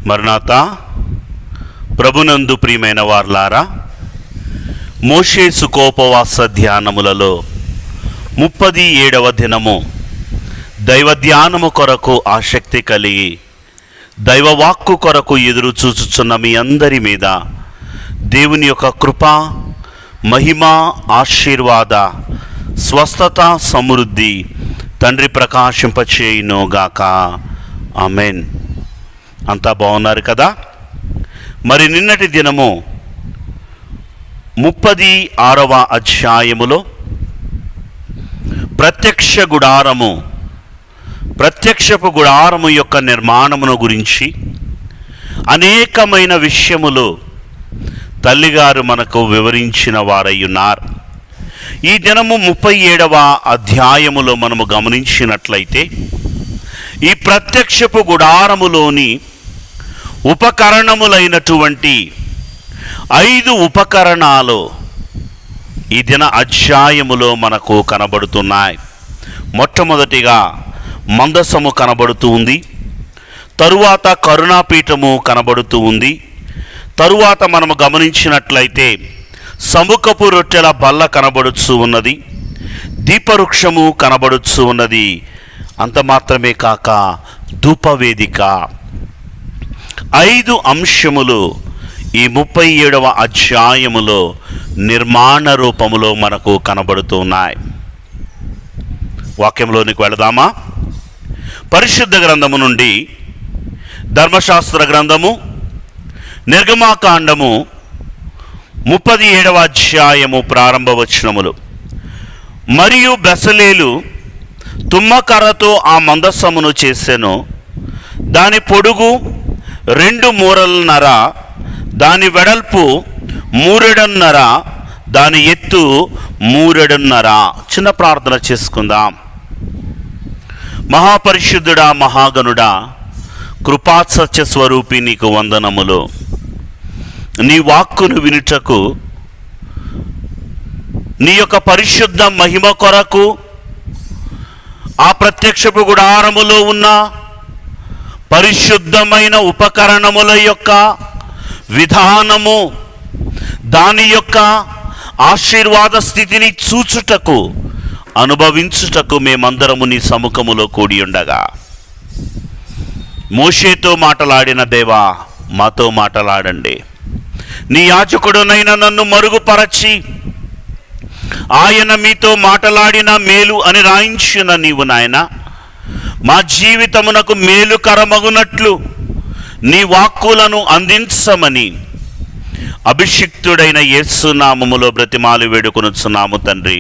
మరణాత ప్రభునందు ప్రియమైన వార్లారా, మోషే సుఖోపవాస ధ్యానములలో 37వ దినము దైవ ధ్యానము కొరకు ఆసక్తి కలిగి దైవవాక్కు కొరకు ఎదురు చూచుచున్న మీ అందరి మీద దేవుని యొక్క కృప, మహిమ, ఆశీర్వాద, స్వస్థత, సమృద్ధి తండ్రి ప్రకాశింపచేయునుగాక. ఆమెన్. అంతా బాగున్నారు కదా? మరి నిన్నటి దినము 36వ అధ్యాయములో ప్రత్యక్షపు గుడారము యొక్క నిర్మాణమును గురించి అనేకమైన విషయములు తల్లిగారు మనకు వివరించిన వారై ఉన్నారు. ఈ దినము 37వ అధ్యాయములో మనము గమనించినట్లయితే ఈ ప్రత్యక్షపు గుడారములోని ఉపకరణములైనటువంటి 5 ఉపకరణాలు ఈ దిన అధ్యాయములో మనకు కనబడుతున్నాయి. మొట్టమొదటిగా మందసము కనబడుతూ ఉంది, తరువాత కరుణాపీఠము కనబడుతూ ఉంది, తరువాత మనము గమనించినట్లయితే సముఖపు రొట్టెల బల్ల కనబడుచు ఉన్నది, దీపవృక్షము కనబడుచు ఉన్నది. అంత మాత్రమే కాక ధూపవేదిక. 5 అంశములు ఈ 37వ అధ్యాయములో నిర్మాణ రూపములో మనకు కనబడుతున్నాయి. వాక్యంలోనికి వెళదామా? పరిశుద్ధ గ్రంథము నుండి ధర్మశాస్త్ర గ్రంథము నిర్గమాకాండము 37వ అధ్యాయము ప్రారంభ వచనములు. మరియు బెసలేలు తుమ్మకర్రతో ఆ మందసమును చేసెను. దాని పొడుగు 2 మూరలున్నర, దాని వెడల్పు 3.5, దాని ఎత్తు 3.5. చిన్న ప్రార్థన చేసుకుందాం. మహాపరిశుద్ధుడా, మహాగణుడా, కృపాసత్య స్వరూపి, నీకు వందనములు. నీ వాక్కును వినుటకు, నీ యొక్క పరిశుద్ధ మహిమ కొరకు ఆ ప్రత్యక్షపు గుడారములో ఉన్న పరిశుద్ధమైన ఉపకరణముల యొక్క విధానము, దాని యొక్క ఆశీర్వాద స్థితిని చూచుటకు, అనుభవించుటకు మేమందరము నీ సముఖములో కూడి ఉండగా, మోషేతో మాటలాడిన దేవా, మాతో మాటలాడండి. నీ యాజకుడునైన నన్ను మరుగుపరచి ఆయన మీతో మాటలాడిన మేలు అని రాయించిన నీవు నాయన, మా జీవితమునకు మేలుకరమగునట్లు నీ వాక్కులను అందించమని అభిషిక్తుడైన యేసు నామములో బ్రతిమాలు వేడుకొనుచున్నాము తండ్రి.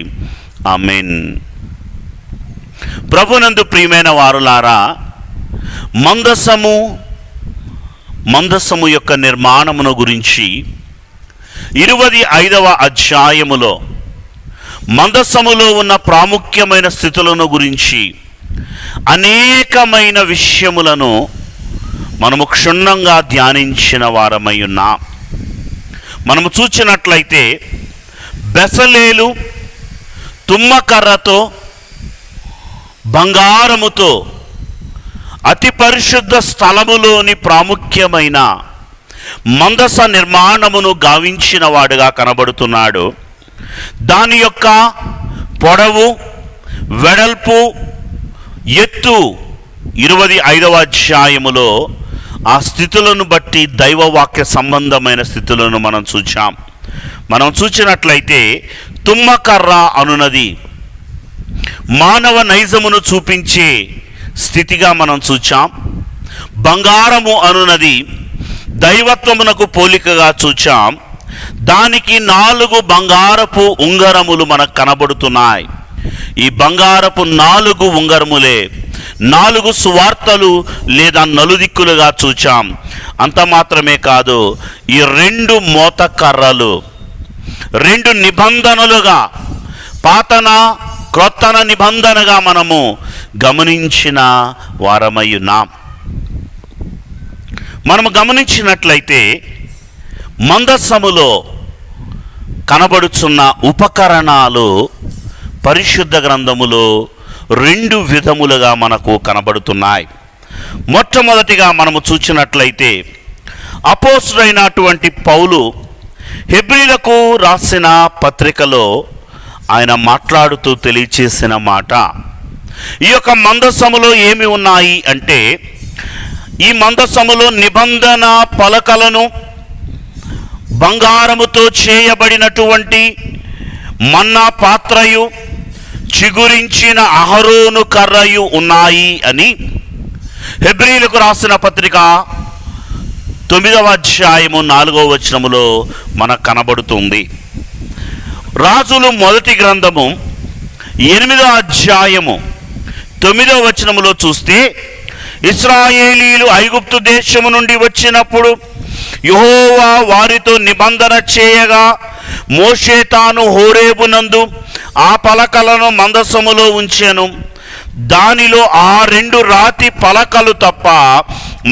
ఆమేన్. ప్రభునందు ప్రియమైన వారులారా, మందసము యొక్క నిర్మాణమును గురించి 25వ అధ్యాయములో మందసములో ఉన్న ప్రాముఖ్యమైన స్థితులను గురించి అనేకమైన విషయములను మనము క్షుణ్ణంగా ధ్యానించిన వారమై ఉన్నాం. మనము చూచినట్లయితే బెసలేలు తుమ్మకర్రతో బంగారముతో అతి పరిశుద్ధ స్థలములోని ప్రాముఖ్యమైన మందస నిర్మాణమును గావించిన వాడుగా కనబడుతున్నాడు. దాని యొక్క పొడవు, వెడల్పు, ఎత్తు 25వ అధ్యాయములో ఆ స్థితులను బట్టి దైవవాక్య సంబంధమైన స్థితులను మనం చూచాం. మనం చూచినట్లయితే తుమ్మకర్ర అనున్నది మానవ నైజమును చూపించే స్థితిగా మనం చూచాం. బంగారము అనున్నది దైవత్వమునకు పోలికగా చూచాం. దానికి 4 బంగారపు ఉంగరములు మనకు కనబడుతున్నాయి. ఈ బంగారపు 4 ఉంగరములే 4 సువార్తలు లేదా నలుదిక్కులుగా చూచాం. అంత మాత్రమే కాదు, ఈ 2 మోతకర్రలు 2 నిబంధనలుగా, పాతన క్రొత్తన నిబంధనగా మనము గమనించిన వారమై ఉన్నాం. మనము గమనించినట్లయితే మందసములో కనబడుచున్న ఉపకరణాలు పరిశుద్ధ గ్రంథములో 2 విధములుగా మనకు కనబడుతున్నాయి. మొట్టమొదటిగా మనము చూచినట్లయితే అపోస్తలుడైనటువంటి పౌలు హెబ్రీలకు రాసిన పత్రికలో ఆయన మాట్లాడుతూ తెలియచేసిన మాట, ఈ యొక్క మందసములో ఏమి ఉన్నాయి అంటే, ఈ మందసములో నిబంధన పలకలను, బంగారముతో చేయబడినటువంటి మన్నా పాత్రయు, చిగురించిన అహరోను కర్రయు ఉన్నాయి అని హెబ్రీలకు రాసిన పత్రిక 9వ అధ్యాయము 4వ వచనములో మనకు కనబడుతుంది. రాజులు మొదటి గ్రంథము 8వ అధ్యాయము 9వ వచనములో చూస్తే, ఇశ్రాయేలీయులు ఐగుప్తు దేశము నుండి వచ్చినప్పుడు యెహోవా వారితో నిబంధన చేయగా మోషే తాను హోరేబునందు ఆ పలకలను మందసములో ఉంచెను. దానిలో ఆ 2 రాతి పలకలు తప్ప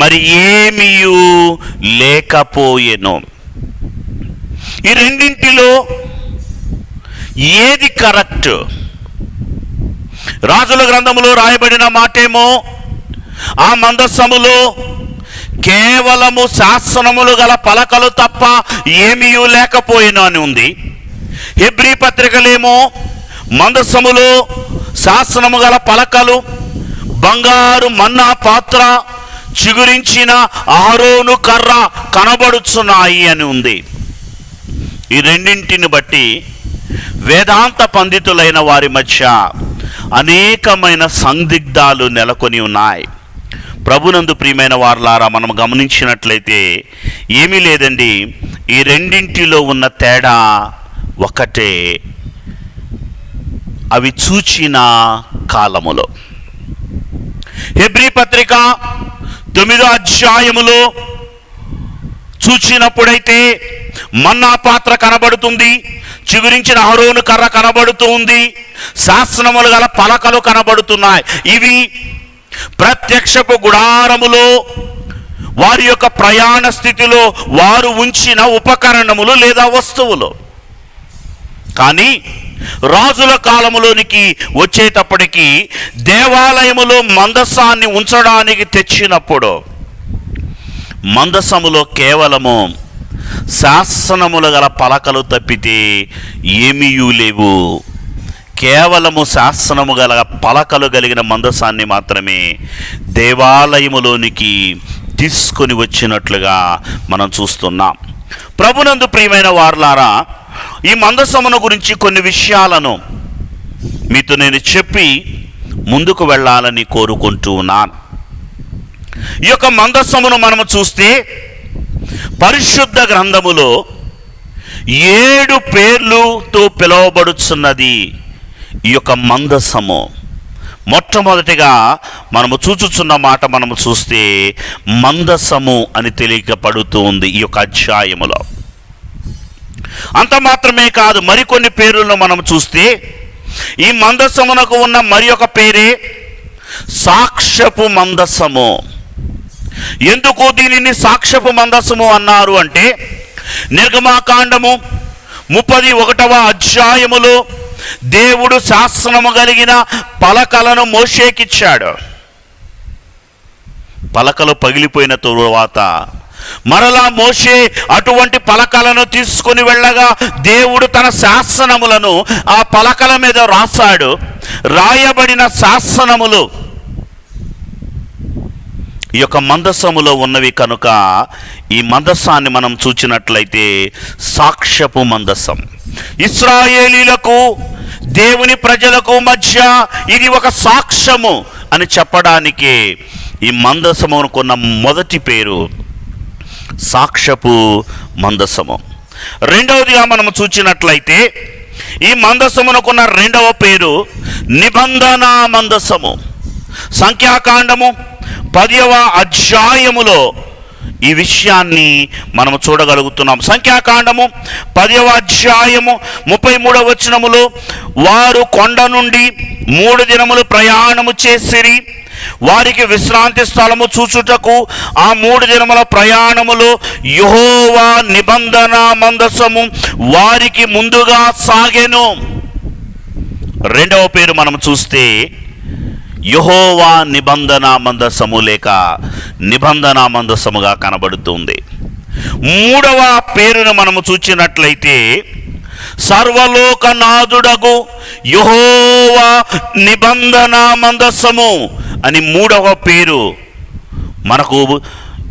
మరి ఏమీయూ లేకపోయెను. ఈ రెండింటిలో ఏది కరెక్ట్? రాజుల గ్రంథములో రాయబడిన మాటేమో ఆ మందసములో కేవలము శాసనములు గల పలకలు తప్ప ఏమీయూ లేకపోయినా అని ఉంది. హెబ్రీ పత్రికలేమో మందసములో శాసనము గల పలకలు, బంగారు మన్నా పాత్ర, చిగురించిన అహరోను కర్ర కనబడుచున్నాయి అని ఉంది. ఈ రెండింటిని బట్టి వేదాంత పండితులైన వారి మధ్య అనేకమైన సందిగ్ధాలు నెలకొని ఉన్నాయి. ప్రభునందు ప్రియమైన వారలారా, మనం గమనించినట్లయితే ఏమీ లేదండి, ఈ రెండింటిలో ఉన్న తేడా ఒకటే, అవి చూచిన కాలములో. హెబ్రీ పత్రిక 9వ అధ్యాయములో చూచినప్పుడైతే మన్నా పాత్ర కనబడుతుంది, చిగురించిన అహరోను కర్ర కనబడుతుంది, శాసనములు గల పలకలు కనబడుతున్నాయి. ఇవి ప్రత్యక్షపు గుడారములో వారి యొక్క ప్రయాణ స్థితిలో వారు ఉంచిన ఉపకరణములు లేదా వస్తువులు. కానీ రాజుల కాలములోనికి వచ్చేటప్పటికి దేవాలయములో మందసాన్ని ఉంచడానికి తెచ్చినప్పుడు మందసములో కేవలము శాసనములు గల పలకలు తప్పితే ఏమీయూ లేవు. కేవలము శాసనము గల పలకలు కలిగిన మందసాన్ని మాత్రమే దేవాలయములోనికి తీసుకొని వచ్చినట్లుగా మనం చూస్తున్నాం. ప్రభునందు ప్రియమైన వారలారా, ఈ మందసమును గురించి కొన్ని విషయాలను మీతో నేను చెప్పి ముందుకు వెళ్ళాలని కోరుకుంటూ ఉన్నాను. ఈ యొక్క మందసమును మనము చూస్తే పరిశుద్ధ గ్రంథములో 7 పేర్లుతో పిలువబడుచున్నది ఈ యొక్క మందసము. మొట్టమొదటిగా మనము చూచుచున్న మాట మనము చూస్తే మందసము అని తెలియపడుతూ ఉంది ఈ యొక్క అధ్యాయములో. అంత మాత్రమే కాదు, మరికొన్ని పేర్లను మనం చూస్తే ఈ మందసమునకు ఉన్న మరి ఒక పేరే సాక్ష్యపు మందసము. ఎందుకు దీనిని సాక్ష్యపు మందసము అన్నారు అంటే, నిర్గమాకాండము 31వ అధ్యాయములో దేవుడు శాసనము కలిగిన పలకలను మోషేకిచ్చాడు. పలకలు పగిలిపోయిన తరువాత మరలా మోషే అటువంటి పలకలను తీసుకొని వెళ్ళగా దేవుడు తన శాసనములను ఆ పలకల మీద రాశాడు. రాయబడిన శాసనములు ఈ యొక్క మందసములో ఉన్నవి కనుక ఈ మందసాన్ని మనం చూచినట్లయితే సాక్ష్యపు మందసం. ఇశ్రాయేలీలకు దేవుని ప్రజలకు మధ్య ఇది ఒక సాక్ష్యము అని చెప్పడానికి ఈ మందసముకున్న మొదటి పేరు సాక్ష్యపు మందసము. రెండవదిగా మనం చూచినట్లయితే ఈ మందసమునకున్న రెండవ పేరు నిబంధన మందసము. సంఖ్యాకాండము 10వ అధ్యాయములో ఈ విషయాన్ని మనము చూడగలుగుతున్నాం. సంఖ్యాకాండము 10వ అధ్యాయము 33వ వచనములో వారు కొండ నుండి 3 దినములు ప్రయాణము చేసిరి. వారికి విశ్రాంతి స్థలము చూచుటకు ఆ 3 దినముల ప్రయాణములో యెహోవా నిబంధన మందసము వారికి ముందుగా సాగెను. రెండవ పేరు మనం చూస్తే యెహోవా నిబంధన మందసము లేక నిబంధన మందసముగా కనబడుతుంది. మూడవ పేరును మనము చూచినట్లయితే సర్వలోకనాథుడగు యెహోవా నిబంధన మందసము అని మూడవ పేరు మనకు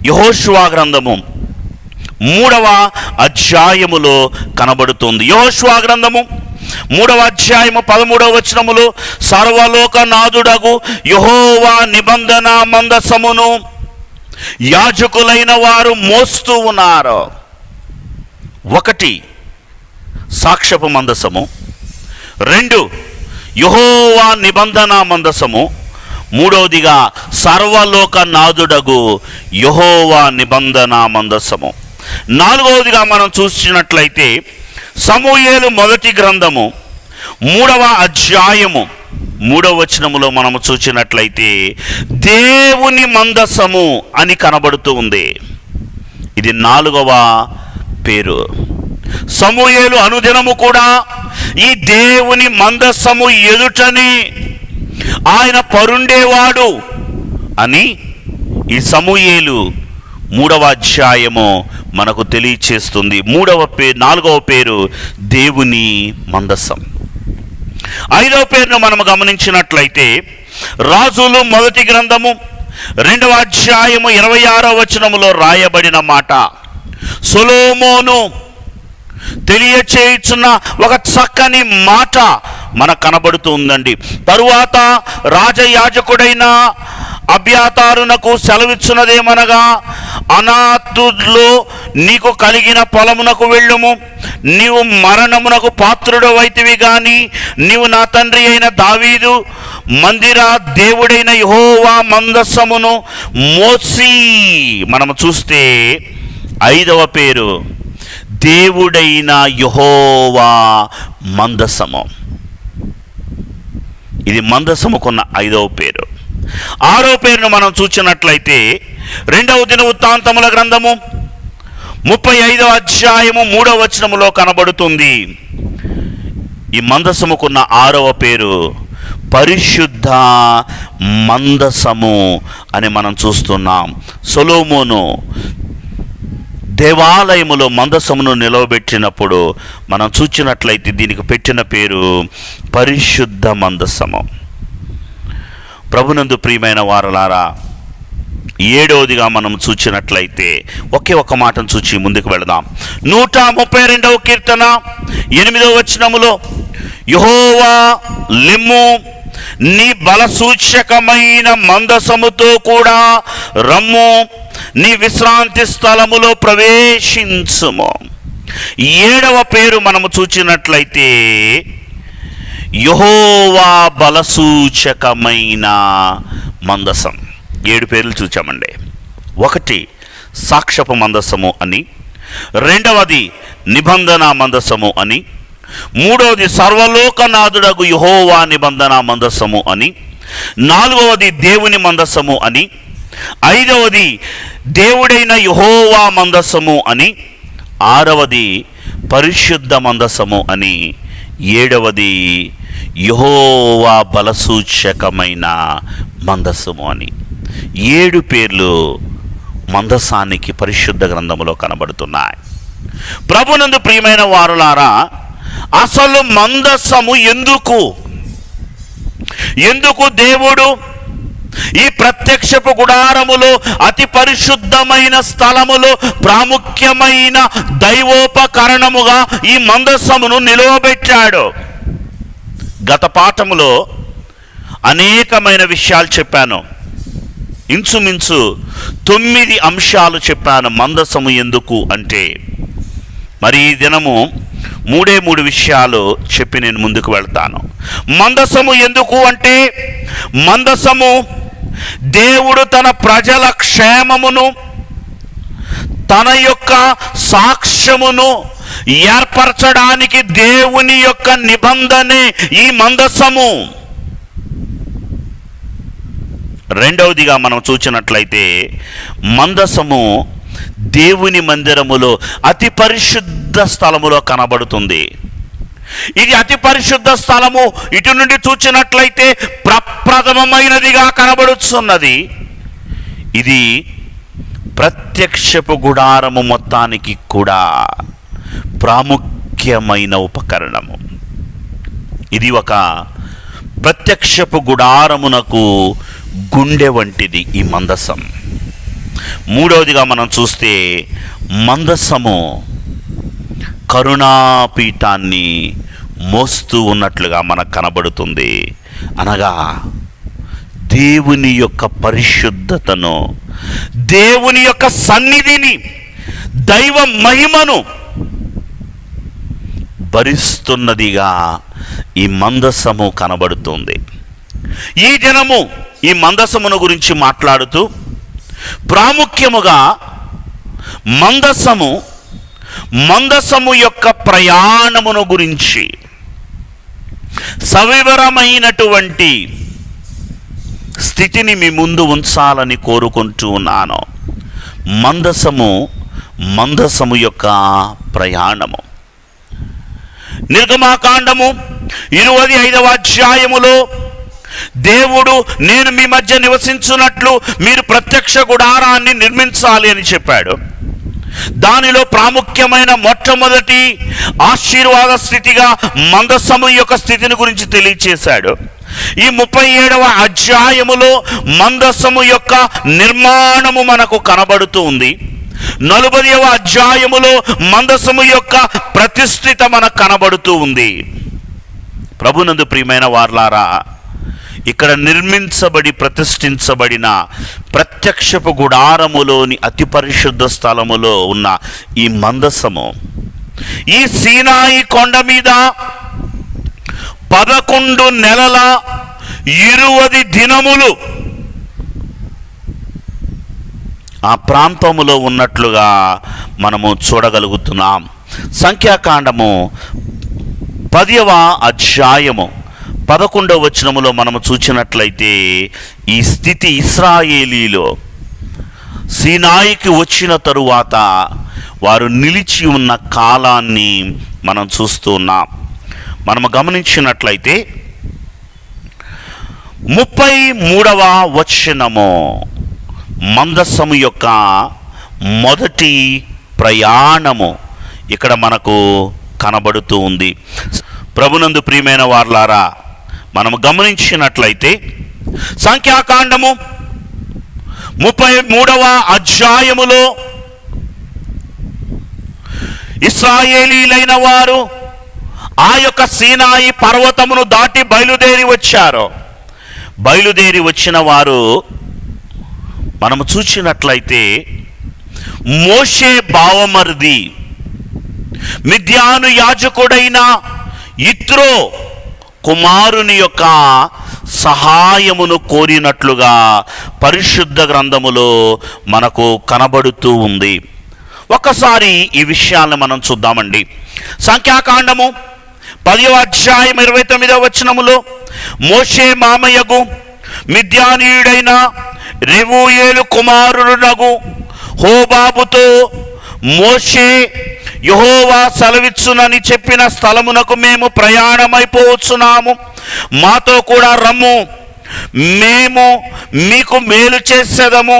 యెహోషువ గ్రంథము 3వ అధ్యాయములో కనబడుతుంది. యెహోషువ గ్రంథము 3వ అధ్యాయము 13వ వచనములో సర్వలోకనాథుడగు యెహోవా నిబంధన మందసమును యాజకులైన వారు మోస్తూ ఉన్నారు. 1 సాక్ష్యపు మందసము, 2 యెహోవా నిబంధన మందసము, 3వదిగా సర్వలోకనాథుడగు యెహోవా నిబంధన మందసము. 4వదిగా మనం చూసినట్లయితే సమూయేలు మొదటి గ్రంథము 3వ అధ్యాయము 3వ వచనములో మనము చూసినట్లయితే దేవుని మందసము అని కనబడుతూ ఉంది. ఇది 4వ పేరు. సమూయేలు అనుదినము కూడా ఈ దేవుని మందసము ఎదుటని ఆయన పరుండేవాడు అని ఈ సమూయేలు 3వ అధ్యాయము మనకు తెలియచేస్తుంది. 4వ పేరు దేవుని మందసం. 5వ పేరును మనము గమనించినట్లయితే రాజులు మొదటి గ్రంథము 2వ అధ్యాయము 26వ వచనములో రాయబడిన మాట సొలొమోను తెలియచేయుచున్న ఒక చక్కని మాట మనకు కనబడుతుందండి. తరువాత రాజయాజకుడైన అబ్యాతారునకు సెలవిచ్చున్నదేమనగా, అనాతులో నీకు కలిగిన పొలమునకు వెళ్ళుము, నీవు మరణమునకు పాత్రుడు అయితివి గాని నీవు నా తండ్రి అయిన దావీదు మందిర దేవుడైన యెహోవా మందసమును మోసి. మనము చూస్తే 5వ పేరు దేవుడైన యెహోవా మందసము. ఇది మందసముకున్న 5వ పేరు. 6వ పేరును మనం చూచినట్లయితే 2వ దినవృత్తాంతముల గ్రంథము 35వ అధ్యాయము 3వ వచనములో కనబడుతుంది. ఈ మందసముకున్న 6వ పేరు పరిశుద్ధ మందసము అని మనం చూస్తున్నాం. సొలొమోను దేవాలయములో మందసమును నిలవబెట్టినప్పుడు మనం చూచినట్లయితే దీనికి పెట్టిన పేరు పరిశుద్ధ మందసము. ప్రభునందు ప్రియమైన వారలారా, 7వదిగా మనం చూచినట్లయితే ఒక మాటను చూచి ముందుకు వెళదాం. 132వ కీర్తన 8వ వచనములో యెహోవా లెమ్ము, నీ బలసూచకమైన మందసముతో కూడా రమ్ము, నీ విశ్రాంతి స్థలములో ప్రవేశించుము. 7వ పేరు మనము చూచినట్లయితే యెహోవా బలసూచకమైన మందసం. 7 పేర్లు చూచామండి. 1 సాక్ష్యపు మందసము అని, 2వది నిబంధన మందసము అని, 3వది సర్వలోకనాథుడగు యెహోవా నిబంధన మందసము అని, 4వది దేవుని మందసము అని, 5వది దేవుడైన యెహోవా మందసము అని, 6వది పరిశుద్ధ మందసము అని, 7వది యెహోవా బలసూచకమైన మందసము అని. 7 పేర్లు మందసానికి పరిశుద్ధ గ్రంథములో కనబడుతున్నాయి. ప్రభునందు ప్రియమైన వారులారా, అసలు మందసము ఎందుకు దేవుడు ఈ ప్రత్యక్షపు గుడారములో అతి పరిశుద్ధమైన స్థలములో ప్రాముఖ్యమైన దైవోపకరణముగా ఈ మందసమును నిలువబెట్టాడు? గత పాఠములో అనేకమైన విషయాలు చెప్పాను. ఇంచుమించు 9 అంశాలు చెప్పాను మందసము ఎందుకు అంటే. మరి ఈ దినము 3 విషయాలు చెప్పి నేను ముందుకు వెళ్తాను. మందసము ఎందుకు అంటే, మందసము దేవుడు తన ప్రజల క్షేమమును, తన యొక్క సాక్ష్యమును ఏర్పరచడానికి దేవుని యొక్క నిబంధనే ఈ మందసము. 2వదిగా మనం చూచినట్లయితే మందసము దేవుని మందిరములో అతి పరిశుద్ధ స్థలములో కనబడుతుంది. ఇది అతి పరిశుద్ధ స్థలము. ఇటు నుండి చూచినట్లయితే ప్రప్రథమమైనదిగా కనబడుతున్నది. ఇది ప్రత్యక్షపు గుడారము మొత్తానికి కూడా ప్రాముఖ్యమైన ఉపకరణము. ఇది ఒక ప్రత్యక్షపు గుడారమునకు గుండె వంటిది ఈ మందసం. మూడవదిగా మనం చూస్తే మందసము కరుణాపీఠాన్ని మోస్తూ ఉన్నట్లుగా మనకు కనబడుతుంది. అనగా దేవుని యొక్క పరిశుద్ధతను, దేవుని యొక్క సన్నిధిని, దైవ మహిమను భరిస్తున్నదిగా ఈ మందసము కనబడుతుంది. ఈ దినము ఈ మందసమును గురించి మాట్లాడుతూ ప్రాముఖ్యముగా మందసము యొక్క ప్రయాణమును గురించి సవివరమైనటువంటి స్థితిని మీ ముందు ఉంచాలని కోరుకుంటూ ఉన్నాను. మందసము యొక్క ప్రయాణము. నిర్గమాకాండము 25వ అధ్యాయములో దేవుడు నేను మీ మధ్య నివసించున్నట్లు మీరు ప్రత్యక్ష గుడారాన్ని నిర్మించాలి అని చెప్పాడు. దానిలో ప్రాముఖ్యమైన మొట్టమొదటి ఆశీర్వాద స్థితిగా మందసము యొక్క స్థితిని గురించి తెలియచేశాడు. ఈ 37వ అధ్యాయములో మందసము యొక్క నిర్మాణము మనకు కనబడుతూ ఉంది. 40వ అధ్యాయములో మందసము యొక్క ప్రతిష్ఠిత మనకు కనబడుతూ ఉంది. ప్రభునందు ప్రియమైన వారలారా, ఇక్కడ నిర్మించబడి ప్రతిష్ఠించబడిన ప్రత్యక్షపు గుడారములోని అతి పరిశుద్ధ స్థలములో ఉన్న ఈ మందసము ఈ సీనాయి కొండ మీద 11 నెలల 20 దినములు ఆ ప్రాంతములో ఉన్నట్లుగా మనము చూడగలుగుతున్నాం. సంఖ్యాకాండము 10వ అధ్యాయము 11వ వచనములో మనము చూచినట్లయితే ఈ స్థితి ఇశ్రాయేలీలో సీనాయికి వచ్చిన తరువాత వారు నిలిచి ఉన్న కాలాన్ని మనం చూస్తూ ఉన్నాం. మనము గమనించినట్లయితే 33వ వచనము మందసము యొక్క మొదటి ప్రయాణము ఇక్కడ మనకు కనబడుతూ ఉంది. ప్రభునందు ప్రియమైన వారలారా, మనము గమనించినట్లయితే సంఖ్యాకాండము 33వ అధ్యాయములో ఇశ్రాయేలీలైన వారు ఆ యొక్క సీనాయి పర్వతమును దాటి బయలుదేరి వచ్చారు. బయలుదేరి వచ్చిన వారు మనము చూసినట్లయితే మోషే బావమరిది మిద్యాను యాజకుడైన యిత్రో కుమారుని యొక్క సహాయమును కోరినట్లుగా పరిశుద్ధ గ్రంథములో మనకు కనబడుతూ ఉంది. ఒక్కసారి ఈ విషయాలను మనం చూద్దామండి. సంఖ్యాకాండము 10వ అధ్యాయం 29వ వచనములో మోషే మామయ్యగు మిద్యానీయుడైన రెవూయేలు కుమారునగు హోబాబుతో మోషే యెహోవా సెలవిచ్చునని చెప్పిన స్థలమునకు మేము ప్రయాణమైపోవచ్చున్నాము, మాతో కూడా రమ్ము, మేము మీకు మేలు చేసేదము.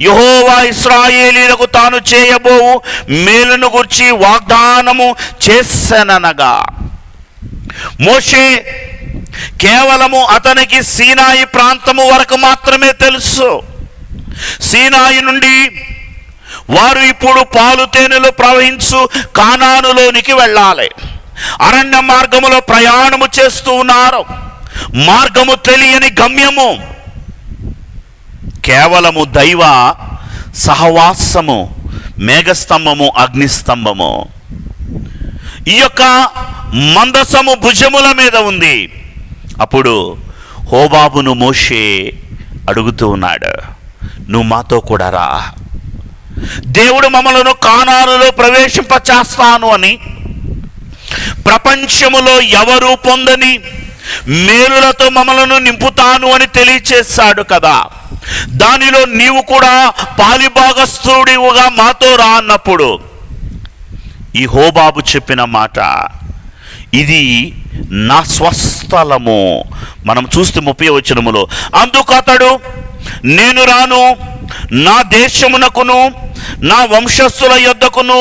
యెహోవా ఇశ్రాయేలీలకు తాను చేయబోవు మేలును గురించి వాగ్దానము చేసెననగా మోషే కేవలము అతనికి సీనాయి ప్రాంతము వరకు మాత్రమే తెలుసు. సీనాయి నుండి వారు ఇప్పుడు పాలు తేనెలు ప్రవహించు కానానులోనికి వెళ్ళాలి. అరణ్య మార్గములో ప్రయాణము చేస్తూ ఉన్నారు. మార్గము తెలియని గమ్యము, కేవలము దైవ సహవాసము, మేఘస్తంభము, అగ్నిస్తంభము ఈ యొక్క మందసము భుజముల మీద ఉంది. అప్పుడు హోబాబును మోషే అడుగుతూ ఉన్నాడు, నువ్వు మాతో కూడా రా, దేవుడు మమ్మలను కానానులో ప్రవేశింపచేస్తాను అని, ప్రపంచములో ఎవరు పొందని మేలులతో మమ్మలను నింపుతాను అని తెలియచేశాడు కదా. దానిలో నీవు కూడా పాలిభాగస్థుడివుగా మాతో రా అన్నప్పుడు ఈ హోబాబు చెప్పిన మాట, ఇది నా స్వస్థలము. మనం చూస్తే 30వ వచనములో, అందుకు అతడు, నేను రాను, నా దేశమునకును నా వంశస్థుల యొద్దకును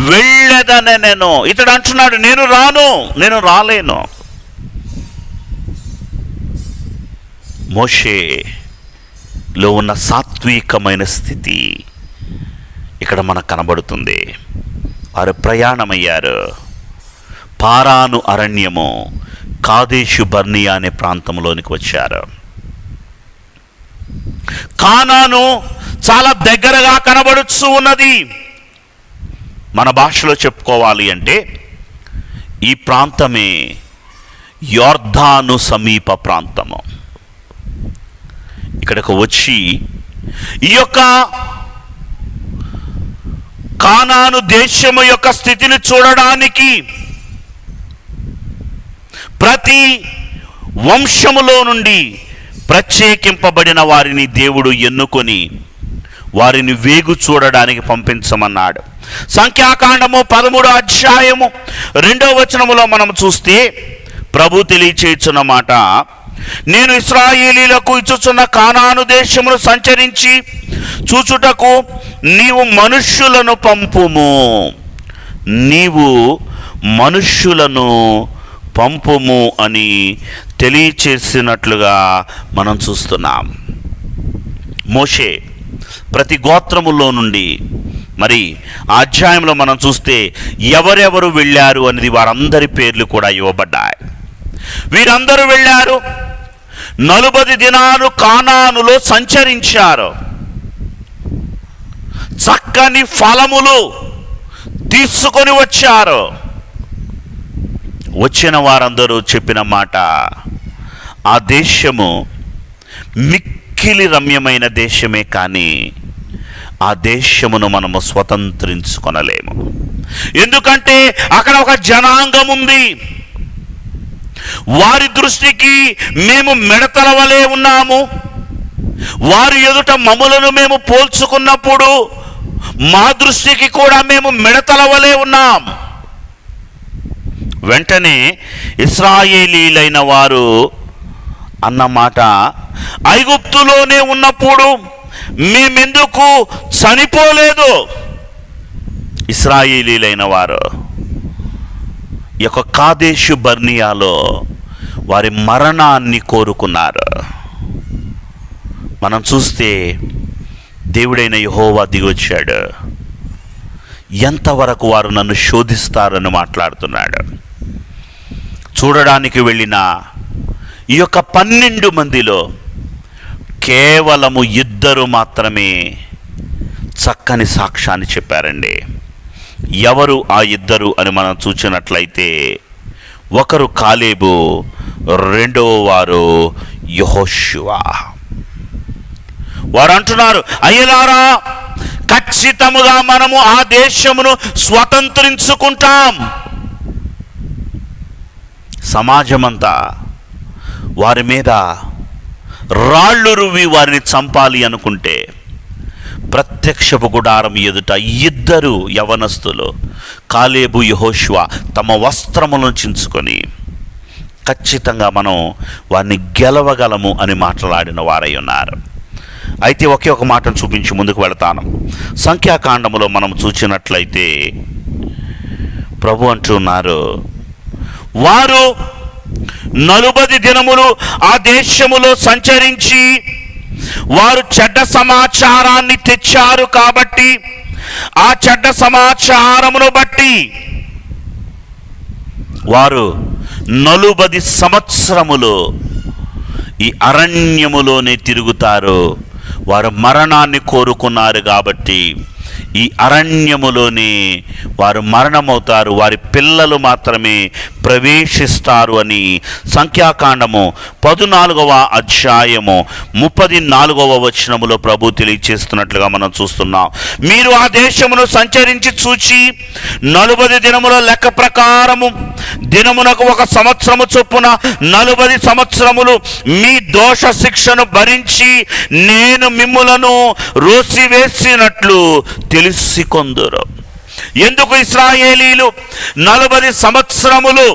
వెళ్ళేదనే. ఇతడు అంటున్నాడు, నేను రాను, నేను రాలేను. మోషేలో ఉన్న సాత్వికమైన స్థితి ఇక్కడ మనకు కనబడుతుంది. వారు ప్రయాణమయ్యారు. పారాను అరణ్యము, కాదేషు బర్నియా అనే ప్రాంతంలోనికి వచ్చారు. కానాను చాలా దగ్గరగా కనబడుతూ ఉన్నది. మన భాషలో చెప్పుకోవాలి అంటే ఈ ప్రాంతమే యోర్దాను సమీప ప్రాంతము. ఇక్కడకు వచ్చి ఈ యొక్క కానాను దేశము యొక్క స్థితిని చూడడానికి ప్రతి వంశములో నుండి ప్రత్యేకింపబడిన వారిని దేవుడు ఎన్నుకొని వారిని వేగు చూడడానికి పంపించమన్నాడు. సంఖ్యాకాండము 13వ అధ్యాయము 2వ వచనములో మనం చూస్తే ప్రభు తెలియచేయుచున్న మాట, నేను ఇశ్రాయేలీలకు ఇచ్చుచున్న కానాను దేశమును సంచరించి చూచుటకు నీవు మనుష్యులను పంపుము. నీవు మనుష్యులను పంపుము అని తెలియచేసినట్లుగా మనం చూస్తున్నాం. మోషే ప్రతి గోత్రములో నుండి, మరి ఆ అధ్యాయంలో మనం చూస్తే ఎవరెవరు వెళ్ళారు అనేది వారందరి పేర్లు కూడా ఇవ్వబడ్డాయి. వీరందరూ వెళ్ళారు, 40 దినాలు కానానులో సంచరించారు. చక్కని ఫలములు తీసుకొని వచ్చారు. వచ్చిన వారందరూ చెప్పిన మాట, ఆ దేశము మిక్కిలి రమ్యమైన దేశమే, కానీ ఆ దేశమును మనము స్వతంత్రించుకొనలేము. ఎందుకంటే అక్కడ ఒక జనాంగం ఉంది. వారి దృష్టికి మేము మిడతల వలె ఉన్నాము. వారి ఎదుట మమ్ములను మేము పోల్చుకున్నప్పుడు మా దృష్టికి కూడా మేము మిడతల వలె ఉన్నాం. వెంటనే ఇశ్రాయేలీలైన వారు అన్నమాట, ఐగుప్తులోనే ఉన్నప్పుడు మేమెందుకు చనిపోలేదు? ఇశ్రాయేలీలైన వారు ఈ యొక్క కాదేషు బర్నియాలో వారి మరణాన్ని కోరుకున్నారు. మనం చూస్తే దేవుడైన యెహోవా దిగొచ్చాడు. ఎంతవరకు వారు నన్ను శోధిస్తారని మాట్లాడుతున్నాడు. చూడడానికి వెళ్ళిన ఈ యొక్క 12 మందిలో కేవలము 2 మాత్రమే చక్కని సాక్ష్యాన్ని చెప్పారండి. ఎవరు ఆ 2 అని మనం చూసినట్లయితే, ఒకరు కాలేబు, రెండవ వారు యెహోషువ. వారు అంటున్నారు, అయ్యలారా, ఖచ్చితముగా మనము ఆ దేశమును స్వతంత్రించుకుంటాం. సమాజమంతా వారి మీద రాళ్ళు రువ్వి వారిని చంపాలి అనుకుంటే, ప్రత్యక్షపు గుడారం ఎదుట 2 యవనస్తులు, కాలేబు, యెహోషువ, తమ వస్త్రములను చించుకొని ఖచ్చితంగా మనం వారిని గెలవగలము అని మాట్లాడిన వారై ఉన్నారు. అయితే ఒకే ఒక మాటను చూపించి ముందుకు వెళతాను. సంఖ్యాకాండములో మనం చూసినట్లయితే ప్రభు అంటున్నారు, వారు 40 దినములు ఆ దేశములో సంచరించి వారు చెడ్డ సమాచారాన్ని తెచ్చారు. కాబట్టి ఆ చెడ్డ సమాచారమును బట్టి వారు 40 సంవత్సరములు ఈ అరణ్యములోనే తిరుగుతారు. వారు మరణాన్ని కోరుకున్నారు కాబట్టి ఈ అరణ్యములోనే వారు మరణమవుతారు. వారి పిల్లలు మాత్రమే ప్రవేశిస్తారు అని సంఖ్యాకాండము 14వ అధ్యాయము 34వ వచనములో ప్రభు తెలియచేస్తున్నట్లుగా మనం చూస్తున్నాం. మీరు ఆ దేశమును సంచరించి చూచి 40 దినముల లెక్క ప్రకారము దినమునకు 1 సంవత్సరము చొప్పున 40 సంవత్సరములు మీ దోష శిక్షను భరించి నేను మిమ్ములను రోసివేసినట్లు తెలిసికొందురు. ఎందుకు ఇశ్రాయేలీలు 40 సంవత్సరములు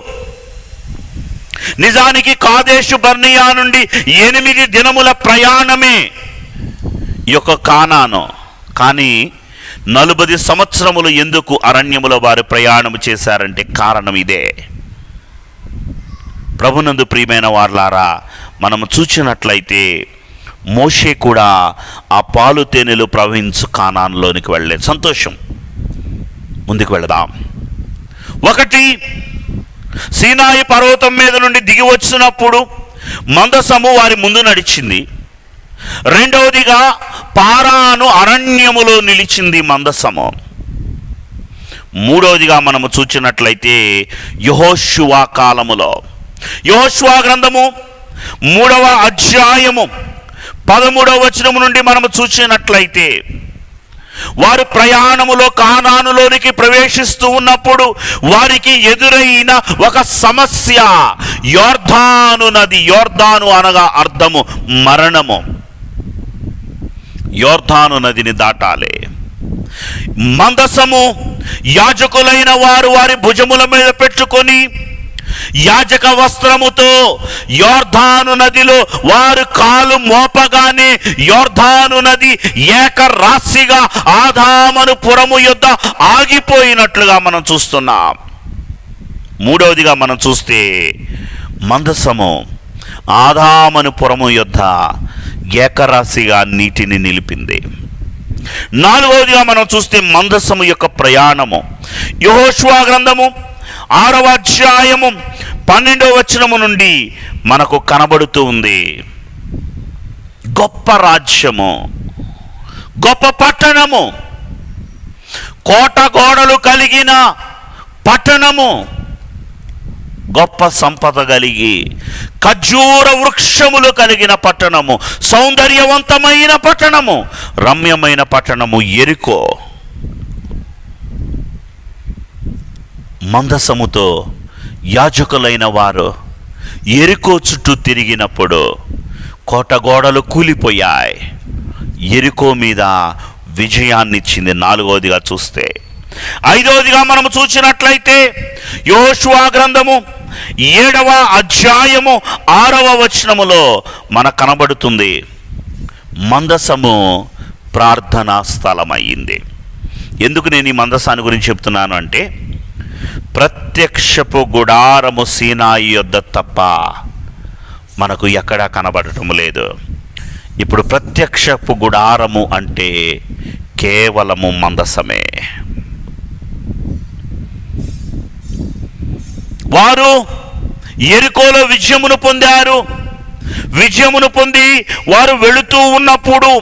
నిజానికి కాదేశు బర్నియా నుండి 8 దినముల ప్రయాణమే ఈ యొక్క కానాను. కానీ 40 సంవత్సరములు ఎందుకు అరణ్యములో వారు ప్రయాణం చేశారంటే కారణం ఇదే. ప్రభునందు ప్రియమైన వారలారా, మనము చూచినట్లయితే మోషే కూడా ఆ పాలు తేనెలు ప్రవహించు కానానులోనికి వెళ్ళలేదు. సంతోషం, ముందుకు వెళదాం. 1, సీనాయి పర్వతం మీద నుండి దిగి వచ్చినప్పుడు మందసము వారి ముందు నడిచింది. 2వదిగా పారాను అరణ్యములో నిలిచింది మందసము. 3వదిగా మనము చూచినట్లయితే యెహోషువ కాలములో, యెహోషువ గ్రంథము 3వ అధ్యాయము 13వ వచనము నుండి మనము చూచినట్లయితే వారు ప్రయాణములో కానానులోనికి ప్రవేశిస్తూ ఉన్నప్పుడు వారికి ఎదురైన ఒక సమస్య యొర్దాను నది. యొర్దాను అనగా అర్థము మరణము. యొర్దాను నదిని దాటాలి. మందసము యాజకులైన వారు వారి భుజముల మీద పెట్టుకొని యాజక వస్త్రముతో యొర్దాను నదిలో వారు కాలు మోపగానే యొర్దాను నది ఏకరాశిగా ఆదాము పురము యొద్ద ఆగిపోయినట్లుగా మనం చూస్తున్నాం. 3వదిగా మనం చూస్తే మందసము ఆదాము పురము యొద్ద ఏకరాశిగా నీటిని నిలిపింది. 4వదిగా మనం చూస్తే మందసము యొక్క ప్రయాణము యెహోషువ గ్రంథము 6వ అధ్యాయము 12వ వచనము నుండి మనకు కనబడుతూ ఉంది. గొప్ప రాజ్యము, గొప్ప పట్టణము, కోట గోడలు కలిగిన పట్టణము, గొప్ప సంపద కలిగి ఖర్జూర వృక్షములు కలిగిన పట్టణము, సౌందర్యవంతమైన పట్టణము, రమ్యమైన పట్టణము యెరికో. మందసముతో యాజకులైన వారు యెరికో చుట్టూ తిరిగినప్పుడు కోట గోడలు కూలిపోయాయి. యెరికో మీద విజయాన్నిచ్చింది. 4వదిగా చూస్తే, 5వదిగా మనము చూసినట్లయితే యెహోషువ గ్రంథము 7వ అధ్యాయము 6వ వచనములో మనకు కనబడుతుంది మందసము ప్రార్థనా స్థలమయ్యింది. ఎందుకు నేను ఈ మందసాన్ని గురించి చెప్తున్నాను అంటే, ప్రత్యక్షపు గుడారము సీనాయి యొద్ద తప్ప మనకు ఎక్కడా కనబడటం లేదు. ఇప్పుడు ప్రత్యక్షపు గుడారము అంటే కేవలము మందసమే. వారు యెరికోలో విజయమును పొందారు. విజయమును పొంది వారు వెళుతూ ఉన్నప్పుడు